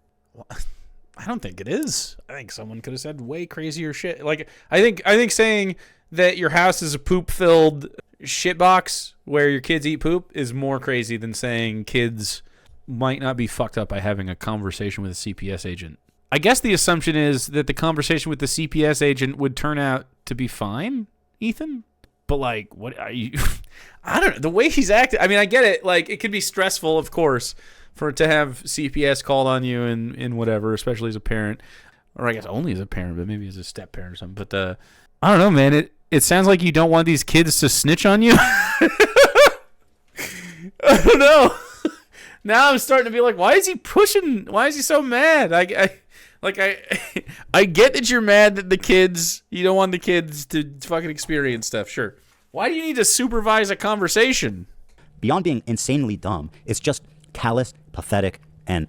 [SPEAKER 1] I don't think it is. I think someone could have said way crazier shit. Like, I think saying that your house is a poop-filled shitbox where your kids eat poop is more crazy than saying kids might not be fucked up by having a conversation with a CPS agent. I guess the assumption is that the conversation with the CPS agent would turn out to be fine, Ethan. But like, what are you? I don't know. The way he's acting. I mean, I get it. Like, it could be stressful, of course, for it to have CPS called on you and whatever, especially as a parent, or I guess only as a parent, but maybe as a step parent or something. But I don't know, man. It sounds like you don't want these kids to snitch on you. I don't know. Now I'm starting to be like, why is he pushing? Why is he so mad? I get that you're mad that you don't want the kids to fucking experience stuff. Sure. Why do you need to supervise a conversation?
[SPEAKER 4] Beyond being insanely dumb, it's just callous, pathetic, and,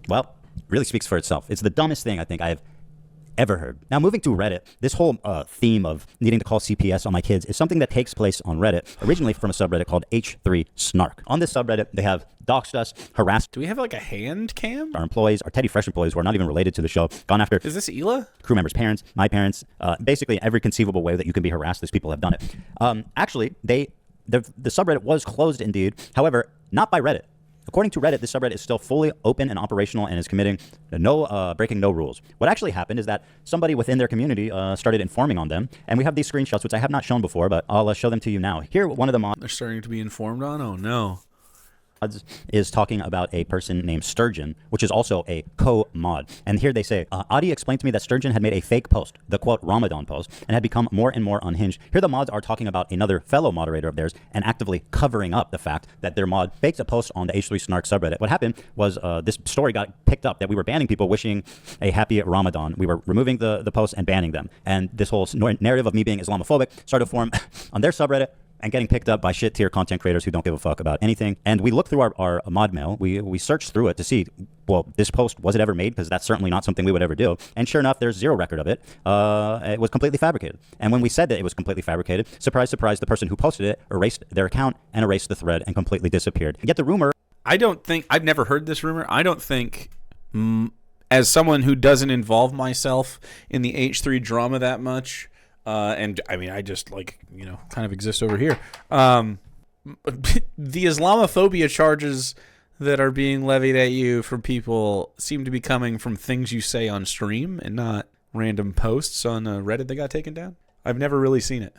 [SPEAKER 4] well, really speaks for itself. It's the dumbest thing I think I've ever heard. Now, moving to Reddit, this whole theme of needing to call CPS on my kids is something that takes place on Reddit, originally from a subreddit called H3 Snark. On this subreddit, they have doxed us, harassed.
[SPEAKER 1] Do we have like a hand cam?
[SPEAKER 4] Our employees, our Teddy Fresh employees who are not even related to the show, gone after.
[SPEAKER 1] Is this Hila?
[SPEAKER 4] Crew members' parents, my parents, basically every conceivable way that you can be harassed, these people have done it. Actually, the subreddit was closed indeed, however, not by Reddit. According to Reddit, this subreddit is still fully open and operational and is committing breaking no rules. What actually happened is that somebody within their community started informing on them, and we have these screenshots, which I have not shown before, but I'll show them to you now. Here, one of the mods...
[SPEAKER 1] They're starting to be informed on? Oh, no.
[SPEAKER 4] Is talking about a person named Sturgeon, which is also a co-mod. And here they say, Adi explained to me that Sturgeon had made a fake post, the quote Ramadan post, and had become more and more unhinged. Here the mods are talking about another fellow moderator of theirs and actively covering up the fact that their mod faked a post on the H3 Snark subreddit. What happened was this story got picked up that we were banning people wishing a happy Ramadan. We were removing the posts and banning them. And this whole narrative of me being Islamophobic started to form on their subreddit, and getting picked up by shit-tier content creators who don't give a fuck about anything. And we looked through our mod mail. We searched through it to see, well, this post, was it ever made? Because that's certainly not something we would ever do. And sure enough, there's zero record of it. It was completely fabricated. And when we said that it was completely fabricated, surprise, surprise, the person who posted it erased their account and erased the thread and completely disappeared. Yet the rumor...
[SPEAKER 1] I've never heard this rumor. I don't think... as someone who doesn't involve myself in the H3 drama that much... and I mean, I just kind of exist over here. The Islamophobia charges that are being levied at you from people seem to be coming from things you say on stream and not random posts on Reddit that got taken down. I've never really seen it.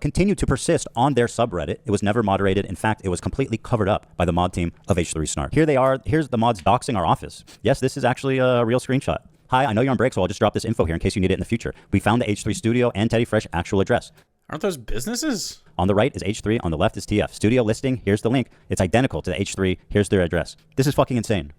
[SPEAKER 4] Continued to persist on their subreddit. It was never moderated. In fact, it was completely covered up by the mod team of H3 Snark. Here they are. Here's the mods doxing our office. Yes, this is actually a real screenshot. Hi, I know you're on break, so I'll just drop this info here in case you need it in the future. We found the H3 studio and Teddy Fresh actual address.
[SPEAKER 1] Aren't those businesses?
[SPEAKER 4] On the right is H3, on the left is TF. Studio listing, here's the link. It's identical to the H3, here's their address. This is fucking insane.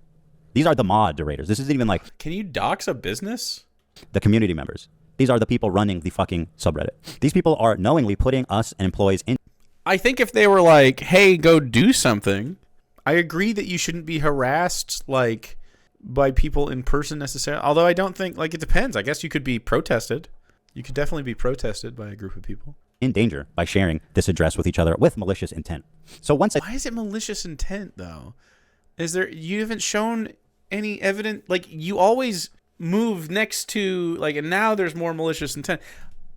[SPEAKER 4] These are the moderators. This isn't even like...
[SPEAKER 1] Can you dox a business?
[SPEAKER 4] The community members. These are the people running the fucking subreddit. These people are knowingly putting us and employees in...
[SPEAKER 1] I think if they were like, hey, go do something, I agree that you shouldn't be harassed, by people in person necessarily. Although I don't think, it depends. I guess you could be protested. You could definitely be protested by a group of people.
[SPEAKER 4] In danger by sharing this address with each other with malicious intent. So once
[SPEAKER 1] Why is it malicious intent, though? You haven't shown any evidence, you always move next to, and now there's more malicious intent.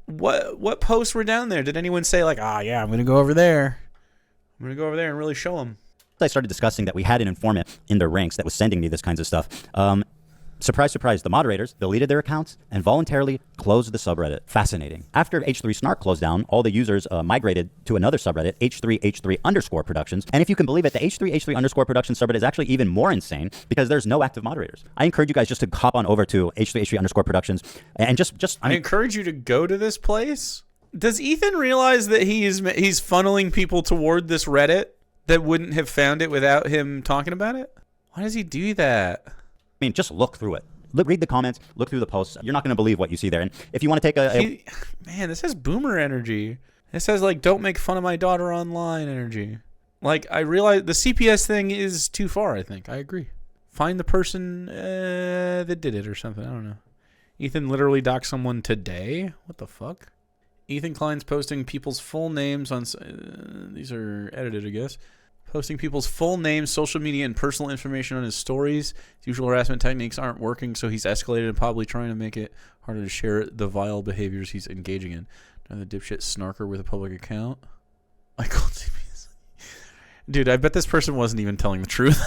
[SPEAKER 1] What posts were down there? Did anyone say, yeah, I'm going to go over there. I'm going to go over there and really show them.
[SPEAKER 4] I started discussing that we had an informant in their ranks that was sending me this kinds of stuff. Surprise, surprise, the moderators deleted their accounts and voluntarily closed the subreddit. Fascinating. After H3 Snark closed down, all the users migrated to another subreddit, H3 Productions. And if you can believe it, the H3 Productions subreddit is actually even more insane because there's no active moderators. I encourage you guys just to hop on over to H3 Productions and I
[SPEAKER 1] encourage you to go to this place. Does Ethan realize that he's funneling people toward this Reddit that wouldn't have found it without him talking about it? Why does he do that?
[SPEAKER 4] I mean, just look through it. Read the comments, look through the posts. You're not going to believe what you see there. And if you want to take
[SPEAKER 1] Man, this has boomer energy. This has, don't make fun of my daughter online energy. Like, I realize the CPS thing is too far, I think. I agree. Find the person that did it or something. I don't know. Ethan literally doxed someone today? What the fuck? Ethan Klein's posting people's full names on... these are edited, I guess. Posting people's full names, social media, and personal information on his stories. His usual harassment techniques aren't working, so he's escalated and probably trying to make it harder to share the vile behaviors he's engaging in. The dipshit snarker with a public account. I called CPS. Dude, I bet this person wasn't even telling the truth.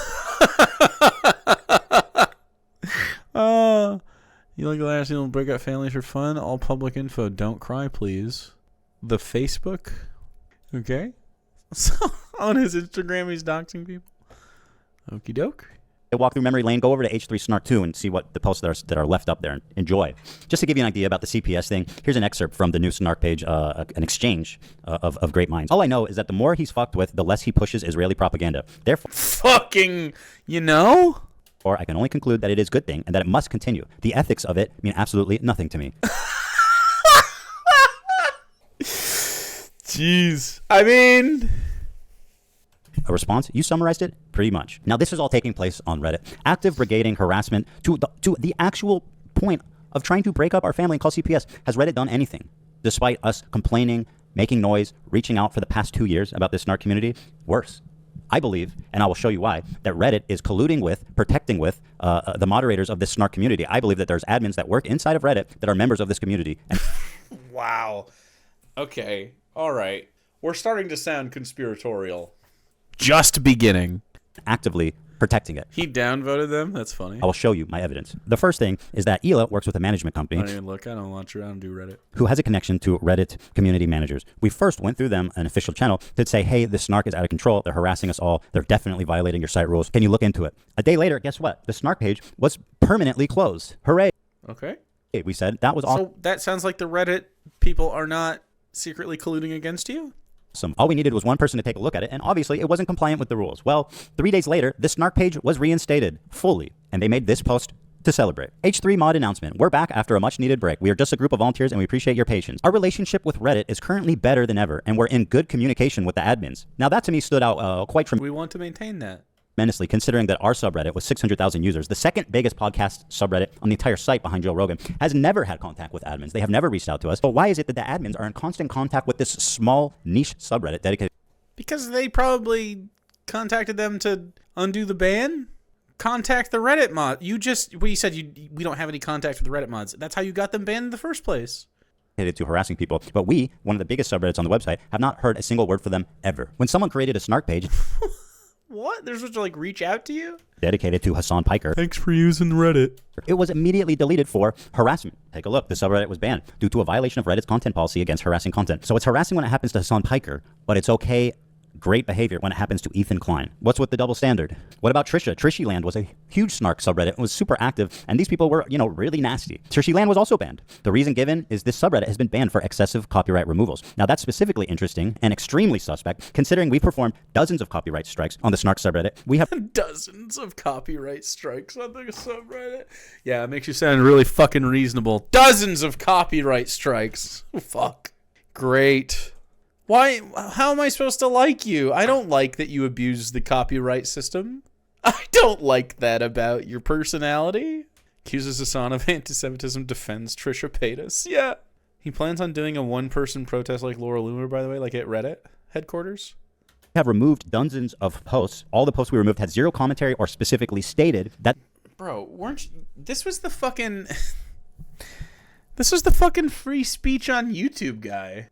[SPEAKER 1] You like the last season break up families for fun? All public info. Don't cry, please. The Facebook? Okay. So, on his Instagram, he's doxing people. Okie doke.
[SPEAKER 4] Walk through memory lane, go over to H3 Snark 2 and see what the posts that are left up there. Enjoy. Just to give you an idea about the CPS thing, here's an excerpt from the new Snark page, an exchange of great minds. All I know is that the more he's fucked with, the less he pushes Israeli propaganda. Therefore,
[SPEAKER 1] fucking, you know?
[SPEAKER 4] Or I can only conclude that it is a good thing and that it must continue. The ethics of it mean absolutely nothing to me.
[SPEAKER 1] Jeez. I mean...
[SPEAKER 4] A response? You summarized it pretty much. Now, this is all taking place on Reddit. Active brigading harassment to the actual point of trying to break up our family and call CPS. Has Reddit done anything? Despite us complaining, making noise, reaching out for the past 2 years about this Snark community? Worse. I believe, and I will show you why, that Reddit is colluding with, protecting with the moderators of this Snark community. I believe that there's admins that work inside of Reddit that are members of this community. And
[SPEAKER 1] wow. Okay. All right. We're starting to sound conspiratorial. Just beginning.
[SPEAKER 4] Actively protecting it.
[SPEAKER 1] He downvoted them? That's funny.
[SPEAKER 4] I will show you my evidence. The first thing is that Ela works with a management company.
[SPEAKER 1] I don't even look. I don't watch around and do Reddit.
[SPEAKER 4] Who has a connection to Reddit community managers. We first went through them, an official channel, to say, hey, this Snark is out of control. They're harassing us all. They're definitely violating your site rules. Can you look into it? A day later, guess what? The Snark page was permanently closed. Hooray.
[SPEAKER 1] Okay.
[SPEAKER 4] We said that was all.
[SPEAKER 1] So that sounds like the Reddit people are not secretly colluding against you?
[SPEAKER 4] All we needed was one person to take a look at it, and obviously it wasn't compliant with the rules. Well, 3 days later, the Snark page was reinstated fully, and they made this post to celebrate. H3 mod announcement. We're back after a much-needed break. We are just a group of volunteers, and we appreciate your patience. Our relationship with Reddit is currently better than ever, and we're in good communication with the admins. Now, that to me stood out quite tremendously.
[SPEAKER 1] We want to maintain that.
[SPEAKER 4] Tremendously, considering that our subreddit with 600,000 users, the second biggest podcast subreddit on the entire site behind Joe Rogan, has never had contact with admins. They have never reached out to us. But why is it that the admins are in constant contact with this small niche subreddit dedicated?
[SPEAKER 1] Because they probably contacted them to undo the ban? Contact the Reddit mod. You said we don't have any contact with the Reddit mods. That's how you got them banned in the first place.
[SPEAKER 4] To harassing people. But we, one of the biggest subreddits on the website, have not heard a single word from them ever. When someone created a Snark page...
[SPEAKER 1] What? They're supposed to reach out to you?
[SPEAKER 4] Dedicated to Hassan Piker.
[SPEAKER 1] Thanks for using Reddit.
[SPEAKER 4] It was immediately deleted for harassment. Take a look. The subreddit was banned due to a violation of Reddit's content policy against harassing content. So it's harassing when it happens to Hassan Piker, but it's okay, great behavior when it happens to Ethan Klein. What's with the double standard? What about Trisha? Trishyland was a huge Snark subreddit and was super active, and these people were, really nasty. Trishyland was also banned. The reason given is this subreddit has been banned for excessive copyright removals. Now that's specifically interesting and extremely suspect, considering we performed dozens of copyright strikes on the Snark subreddit. We have
[SPEAKER 1] dozens of copyright strikes on the subreddit. Yeah, it makes you sound really fucking reasonable. Dozens of copyright strikes. Fuck. Great. Why? How am I supposed to like you? I don't like that you abuse the copyright system. I don't like that about your personality. Accuses Hassan of anti-Semitism, defends Trisha Paytas. Yeah. He plans on doing a one-person protest like Laura Loomer, by the way, like at Reddit headquarters.
[SPEAKER 4] Have removed dozens of posts. All the posts we removed had zero commentary or specifically stated that...
[SPEAKER 1] Bro, weren't you... This was the fucking... This was the fucking free speech on YouTube guy.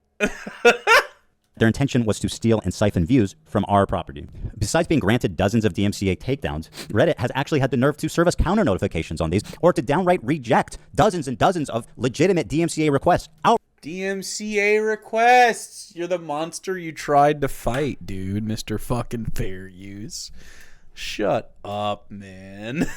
[SPEAKER 4] Their intention was to steal and siphon views from our property. Besides being granted dozens of DMCA takedowns, Reddit has actually had the nerve to serve us counter notifications on these, or to downright reject dozens and dozens of legitimate DMCA requests.
[SPEAKER 1] DMCA requests! You're the monster you tried to fight, dude, Mr. fucking Fair Use. Shut up, man.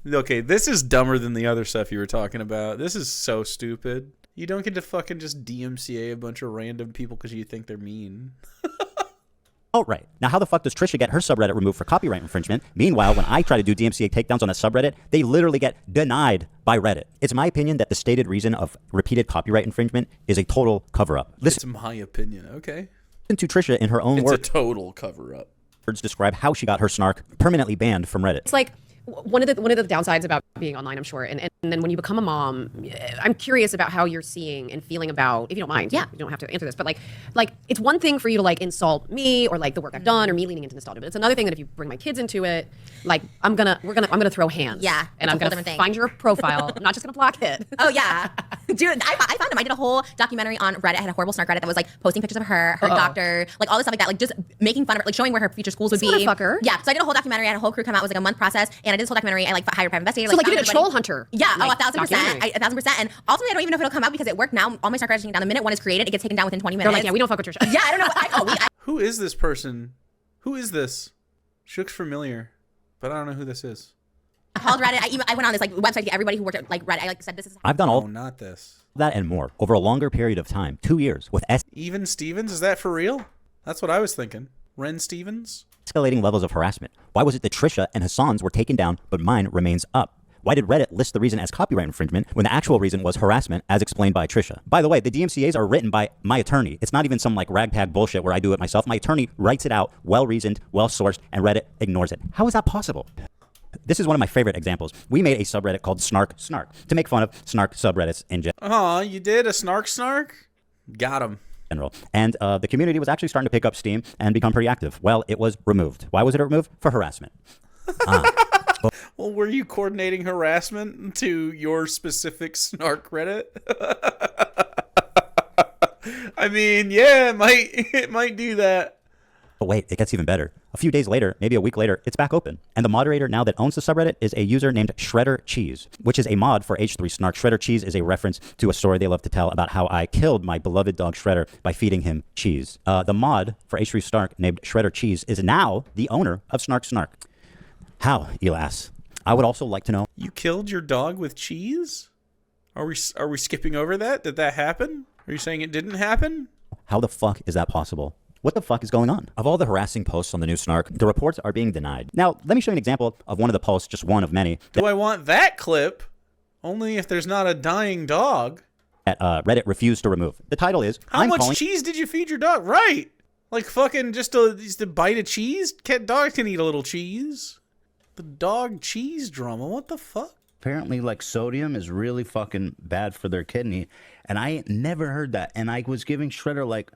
[SPEAKER 1] Okay, this is dumber than the other stuff you were talking about. This is so stupid. You don't get to fucking just DMCA a bunch of random people because you think they're mean.
[SPEAKER 4] Outright. Now, how the fuck does Trisha get her subreddit removed for copyright infringement? Meanwhile, when I try to do DMCA takedowns on a subreddit, they literally get denied by Reddit. It's my opinion that the stated reason of repeated copyright infringement is a total cover-up.
[SPEAKER 1] It's my opinion. Okay.
[SPEAKER 4] to Trisha in her own
[SPEAKER 1] It's a
[SPEAKER 4] words
[SPEAKER 1] total cover-up.
[SPEAKER 4] describe how she got her snark permanently banned from Reddit.
[SPEAKER 13] It's like one of the downsides about being online, I'm sure, and then when you become a mom, I'm curious about how you're seeing and feeling about, if you don't mind, you don't have to answer this, but like it's one thing for you to like insult me or like the work I've done or me leaning into nostalgia, but it's another thing that if you bring my kids into it, like I'm gonna throw hands.
[SPEAKER 14] Yeah,
[SPEAKER 13] and I'm gonna find your profile. I'm not just gonna block it.
[SPEAKER 14] Oh yeah, dude, I found him. I did a whole documentary on Reddit. I had a horrible snark Reddit that was like posting pictures of her doctor, like all this stuff like that, like just making fun of her, like showing where her future schools would be.
[SPEAKER 13] Motherfucker.
[SPEAKER 14] Yeah, so I did a whole documentary. I had a whole crew come out. It was like a month process, and I did this whole documentary. I like hired a private investigator.
[SPEAKER 13] So
[SPEAKER 14] like
[SPEAKER 13] you did a
[SPEAKER 14] found
[SPEAKER 13] troll
[SPEAKER 14] everybody.
[SPEAKER 13] hunter.
[SPEAKER 14] Yeah,
[SPEAKER 13] like,
[SPEAKER 14] 1,000%. 1,000%. And ultimately, I don't even know if it'll come out because it worked now. All my snark Reddits taken down. The minute one is created, it gets taken down within 20 minutes.
[SPEAKER 13] They're like, yeah, we don't fuck with Trisha.
[SPEAKER 14] Yeah, I don't know.
[SPEAKER 1] Who is this person? Who is this? She looks familiar, but I don't know who this is.
[SPEAKER 14] I called Reddit. I went on this like website to get everybody who worked at like Reddit. I like said this is.
[SPEAKER 4] I've done all
[SPEAKER 1] not this.
[SPEAKER 4] that and more over a longer period of time, 2 years, with
[SPEAKER 1] Even Stevens? Is that for real? That's what I was thinking. Ren Stevens?
[SPEAKER 4] escalating levels of harassment. Why was it that Trisha and Hassan's were taken down, but mine remains up? Why did Reddit list the reason as copyright infringement when the actual reason was harassment, as explained by Trisha? By the way, the DMCAs are written by my attorney. It's not even some like ragtag bullshit where I do it myself. My attorney writes it out, well-reasoned, well-sourced, and Reddit ignores it. How is that possible? This is one of my favorite examples. We made a subreddit called Snark to make fun of snark subreddits in general.
[SPEAKER 1] Oh, you did a snark? Got him.
[SPEAKER 4] And the community was actually starting to pick up steam and become pretty active. Well, it was removed. Why was it removed? For harassment.
[SPEAKER 1] Well, were you coordinating harassment to your specific snark Reddit? I mean, yeah, it might do that.
[SPEAKER 4] But wait, it gets even better. A few days later, maybe a week later, it's back open. And the moderator now that owns the subreddit is a user named Shredder Cheese, which is a mod for H3 Snark. Shredder Cheese is a reference to a story they love to tell about how I killed my beloved dog Shredder by feeding him cheese. The mod for H3 Snark named Shredder Cheese is now the owner of Snark. How, Elas? I would also like to know.
[SPEAKER 1] You killed your dog with cheese? Are we skipping over that? Did that happen? Are you saying it didn't happen?
[SPEAKER 4] How the fuck is that possible? What the fuck is going on? Of all the harassing posts on the new Snark, the reports are being denied. Now, let me show you an example of one of the posts, just one of many.
[SPEAKER 1] Do I want that clip? Only if there's not a dying dog.
[SPEAKER 4] That Reddit refused to remove. The title is,
[SPEAKER 1] How much cheese did you feed your dog? Right. Like fucking just a bite of cheese? Dogs can eat a little cheese. The dog cheese drama. What the fuck?
[SPEAKER 15] Apparently, like, sodium is really fucking bad for their kidney. And I never heard that. And I was giving Shredder, like,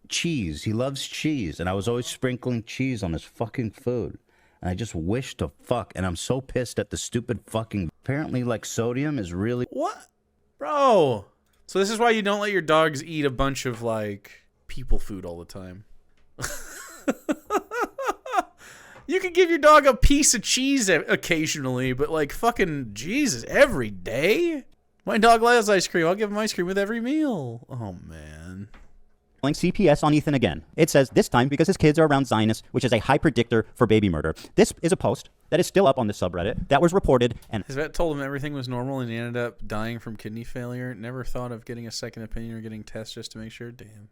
[SPEAKER 15] cheese. He loves cheese. And I was always sprinkling cheese on his fucking food. And I just wish to fuck. And I'm so pissed at the stupid fucking... Apparently, like, sodium is really...
[SPEAKER 1] What? Bro. So this is why you don't let your dogs eat a bunch of, like, people food all the time. You can give your dog a piece of cheese occasionally, but like fucking Jesus, every day? My dog loves ice cream. I'll give him ice cream with every meal. Oh, man.
[SPEAKER 4] CPS on Ethan again. It says, this time because his kids are around Zionists, which is a high predictor for baby murder. This is a post that is still up on the subreddit that was reported. And
[SPEAKER 1] his vet told him everything was normal and he ended up dying from kidney failure. Never thought of getting a second opinion or getting tests just to make sure. Damn.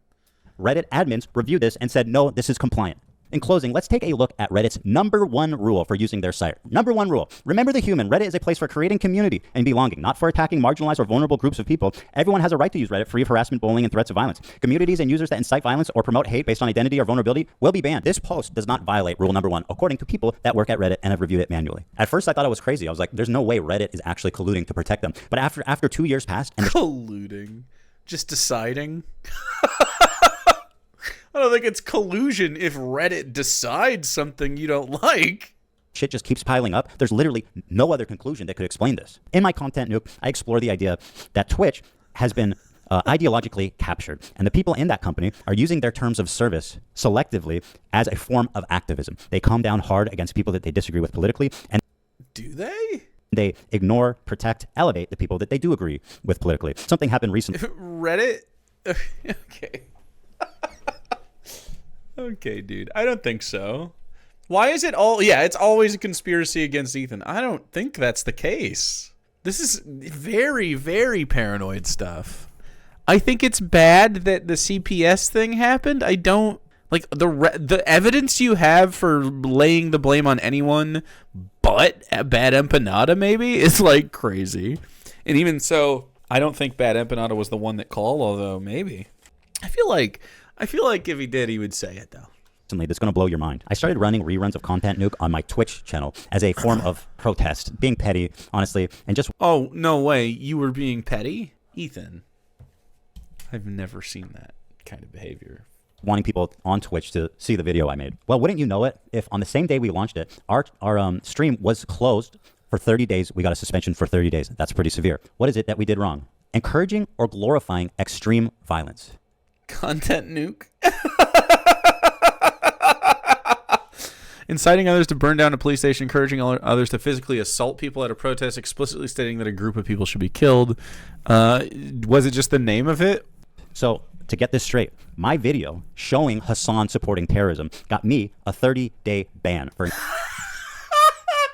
[SPEAKER 4] Reddit admins reviewed this and said, no, this is compliant. In closing, let's take a look at Reddit's #1 rule for using their site. #1 rule. Remember the human. Reddit is a place for creating community and belonging, not for attacking marginalized or vulnerable groups of people. Everyone has a right to use Reddit free of harassment, bullying, and threats of violence. Communities and users that incite violence or promote hate based on identity or vulnerability will be banned. This post does not violate rule #1, according to people that work at Reddit and have reviewed it manually. At first, I thought it was crazy. I was like, there's no way Reddit is actually colluding to protect them. But after 2 years passed... and
[SPEAKER 1] colluding? Just deciding? I don't think it's collusion if Reddit decides something you don't like.
[SPEAKER 4] Shit just keeps piling up. There's literally no other conclusion that could explain this. In my content nuke, I explore the idea that Twitch has been ideologically captured, and the people in that company are using their terms of service selectively as a form of activism. They come down hard against people that they disagree with politically, and
[SPEAKER 1] do they?
[SPEAKER 4] They ignore, protect, elevate the people that they do agree with politically. Something happened recently.
[SPEAKER 1] Reddit? Okay. Okay, dude. I don't think so. Why is it all... Yeah, it's always a conspiracy against Ethan. I don't think that's the case. This is very, very paranoid stuff. I think it's bad that the CPS thing happened. I don't... Like, the evidence you have for laying the blame on anyone but Bad Empanada, maybe, is, like, crazy. And even so, I don't think Bad Empanada was the one that called, although maybe. I feel like I feel like if he did, he would say it, though.
[SPEAKER 4] That's going to blow your mind. I started running reruns of Content Nuke on my Twitch channel as a form of protest, being petty, honestly, and just...
[SPEAKER 1] Oh, no way. You were being petty? Ethan. I've never seen that kind of behavior.
[SPEAKER 4] Wanting people on Twitch to see the video I made. Well, wouldn't you know it, if on the same day we launched it, our stream was closed for 30 days. We got a suspension for 30 days. That's pretty severe. What is it that we did wrong? Encouraging or glorifying extreme violence.
[SPEAKER 1] Content Nuke. Inciting others to burn down a police station, encouraging others to physically assault people at a protest, explicitly stating that a group of people should be killed. Was it just the name of it?
[SPEAKER 4] So, to get this straight, my video showing Hassan supporting terrorism got me a 30-day ban for...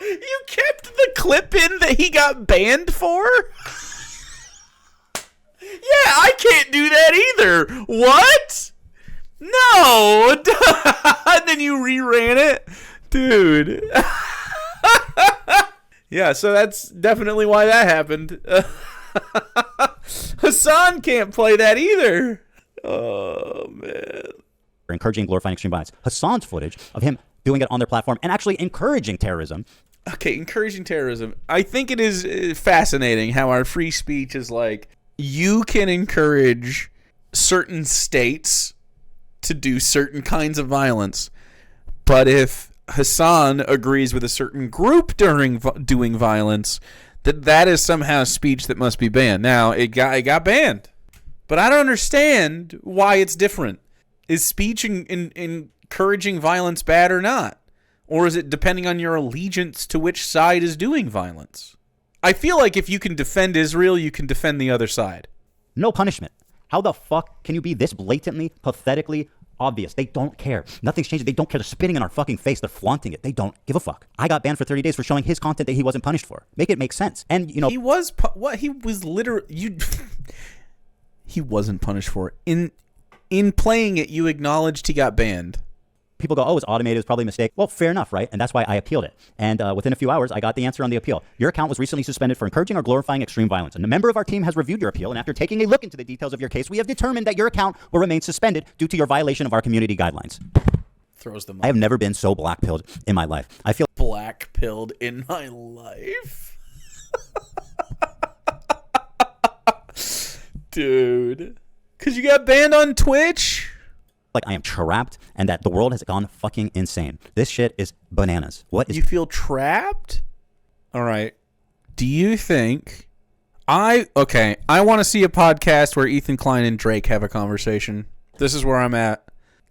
[SPEAKER 1] You kept the clip in that he got banned for? Yeah, I can't do that either. What? No. And then you reran it? Dude. Yeah, so that's definitely why that happened. Hassan can't play that either. Oh, man.
[SPEAKER 4] For encouraging and glorifying extreme violence. Hassan's footage of him doing it on their platform and actually encouraging terrorism.
[SPEAKER 1] Okay, encouraging terrorism. I think it is fascinating how our free speech is like, you can encourage certain states to do certain kinds of violence, but if Hassan agrees with a certain group during doing violence, that is somehow speech that must be banned. Now, it got banned, but I don't understand why it's different. Is speech encouraging violence bad or not? Or is it depending on your allegiance to which side is doing violence? I feel like if you can defend Israel, you can defend the other side.
[SPEAKER 4] No punishment. How the fuck can you be this blatantly, pathetically obvious? They don't care. Nothing's changed. They don't care. They're spitting in our fucking face. They're flaunting it. They don't give a fuck. I got banned for 30 days for showing his content that he wasn't punished for. Make it make sense. And, you know...
[SPEAKER 1] He was... He was literally... He wasn't punished for it. In playing it, you acknowledged he got banned.
[SPEAKER 4] People go, oh, it's automated, it's probably a mistake. Well, fair enough, right? And that's why I appealed it. And within a few hours, I got the answer on the appeal. Your account was recently suspended for encouraging or glorifying extreme violence. And a member of our team has reviewed your appeal, and after taking a look into the details of your case, we have determined that your account will remain suspended due to your violation of our community guidelines.
[SPEAKER 1] Throws them.
[SPEAKER 4] I have never been so black-pilled in my life. I feel
[SPEAKER 1] black-pilled in my life? Dude. Because you got banned on Twitch?
[SPEAKER 4] Like I am trapped and that the world has gone fucking insane. This shit is bananas. What is...
[SPEAKER 1] You feel trapped? All right. Do you think... I want to see a podcast where Ethan Klein and Drake have a conversation. This is where I'm at.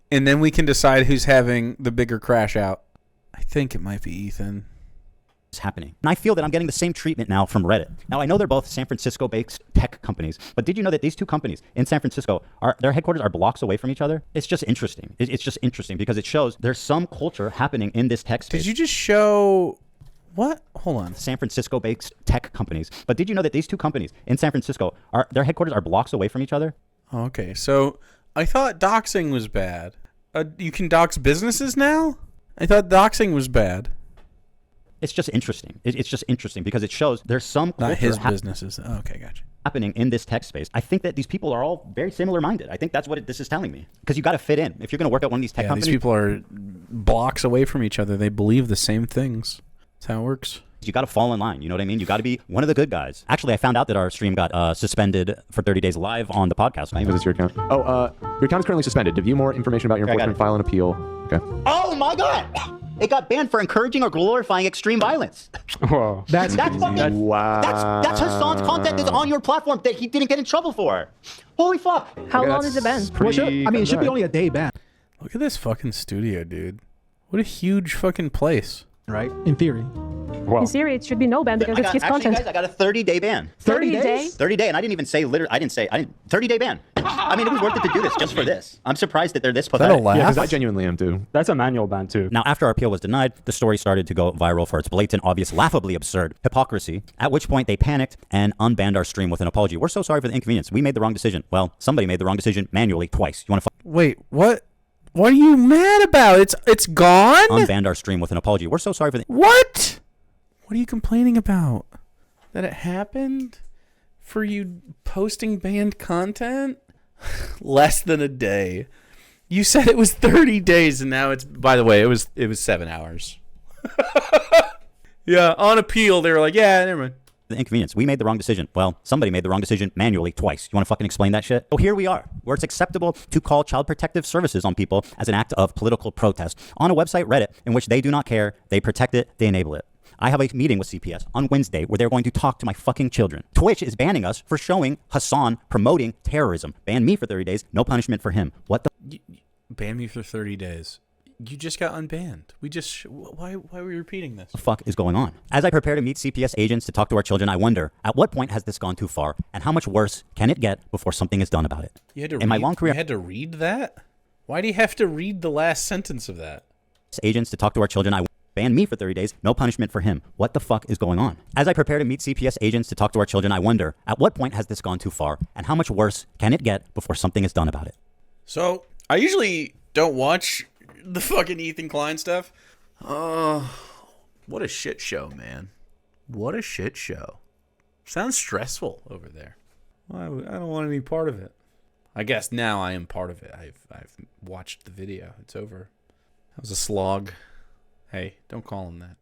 [SPEAKER 1] And then we can decide who's having the bigger crash out. I think it might be Ethan.
[SPEAKER 4] Happening. And I feel that I'm getting the same treatment now from Reddit. Now, I know they're both San Francisco-based tech companies, but did you know that these two companies in San Francisco, their headquarters are blocks away from each other? It's just interesting. It's just interesting because it shows there's some culture happening in this tech space.
[SPEAKER 1] Did you just show... What? Hold on.
[SPEAKER 4] San Francisco-based tech companies. But did you know that these two companies in San Francisco, their headquarters are blocks away from each other?
[SPEAKER 1] Okay, so I thought doxing was bad. You can dox businesses now? I thought doxing was bad.
[SPEAKER 4] It's just interesting. It's just interesting because it shows there's some culture...
[SPEAKER 1] Not his businesses. Oh, okay, gotcha.
[SPEAKER 4] ...happening in this tech space. I think that these people are all very similar-minded. I think that's what this is telling me. Because you got to fit in. If you're going to work at one of these tech companies...
[SPEAKER 1] these people are blocks away from each other. They believe the same things. That's how it works.
[SPEAKER 4] You got to fall in line. You know what I mean? You got to be one of the good guys. Actually, I found out that our stream got suspended for 30 days live on the podcast.
[SPEAKER 6] Is this your account? Oh, your account is currently suspended. To view more information about your enforcement, file an appeal. Okay.
[SPEAKER 4] Oh my God! It got banned for encouraging or glorifying extreme violence.
[SPEAKER 6] Whoa.
[SPEAKER 4] That's fucking...
[SPEAKER 6] Wow.
[SPEAKER 4] That's Hassan's content that's on your platform that he didn't get in trouble for. Holy fuck.
[SPEAKER 16] How long has it been?
[SPEAKER 6] It should be only a day ban.
[SPEAKER 1] Look at this fucking studio, dude. What a huge fucking place.
[SPEAKER 6] Right? In theory.
[SPEAKER 16] Wow. In theory, it should be no ban because it's his content.
[SPEAKER 4] Guys, I got a 30-day ban.
[SPEAKER 16] 30 days?
[SPEAKER 4] 30 day, and I didn't even say 30-day ban. I mean, it was worth it to do this just for this. I'm surprised that they're this pathetic.
[SPEAKER 6] Yeah, because I genuinely am too.
[SPEAKER 17] That's a manual ban too.
[SPEAKER 4] Now, after our appeal was denied, the story started to go viral for its blatant, obvious, laughably absurd hypocrisy, at which point they panicked and unbanned our stream with an apology. We're so sorry for the inconvenience. We made the wrong decision. Well, somebody made the wrong decision manually twice. You want to...
[SPEAKER 1] Wait, what? What are you mad about? It's gone?
[SPEAKER 4] Unbanned our stream with an apology. We're so sorry for the...
[SPEAKER 1] What? What are you complaining about? That it happened? For you posting banned content? Less than a day. You said it was 30 days, and now it's. By the way, it was 7 hours. Yeah, on appeal, they were like, yeah, never mind.
[SPEAKER 4] The inconvenience. We made the wrong decision. Well, somebody made the wrong decision manually twice. You want to fucking explain that shit? So here we are, where it's acceptable to call child protective services on people as an act of political protest on a website, Reddit, in which they do not care, they protect it, they enable it. I have a meeting with CPS on Wednesday where they're going to talk to my fucking children. Twitch is banning us for showing Hassan promoting terrorism. Ban me for 30 days, no punishment for him. What the?
[SPEAKER 1] Ban me for 30 days. You just got unbanned. Why are we repeating this?
[SPEAKER 4] The fuck is going on? As I prepare to meet CPS agents to talk to our children, I wonder, at what point has this gone too far, and how much worse can it get before something is done about it?
[SPEAKER 1] You had to
[SPEAKER 4] In my long career,
[SPEAKER 1] you had to read that? Why do you have to read the last sentence of that?
[SPEAKER 4] Agents to talk to our children, I ban me for 30 days, no punishment for him. What the fuck is going on? As I prepare to meet CPS agents to talk to our children, I wonder, at what point has this gone too far, and how much worse can it get before something is done about it?
[SPEAKER 1] So, I usually don't watch the fucking Ethan Klein stuff. What a shit show, man. What a shit show. Sounds stressful over there. I don't want any part of it. I guess now I am part of it. I've watched the video. It's over. That was a slog. Hey, don't call him that.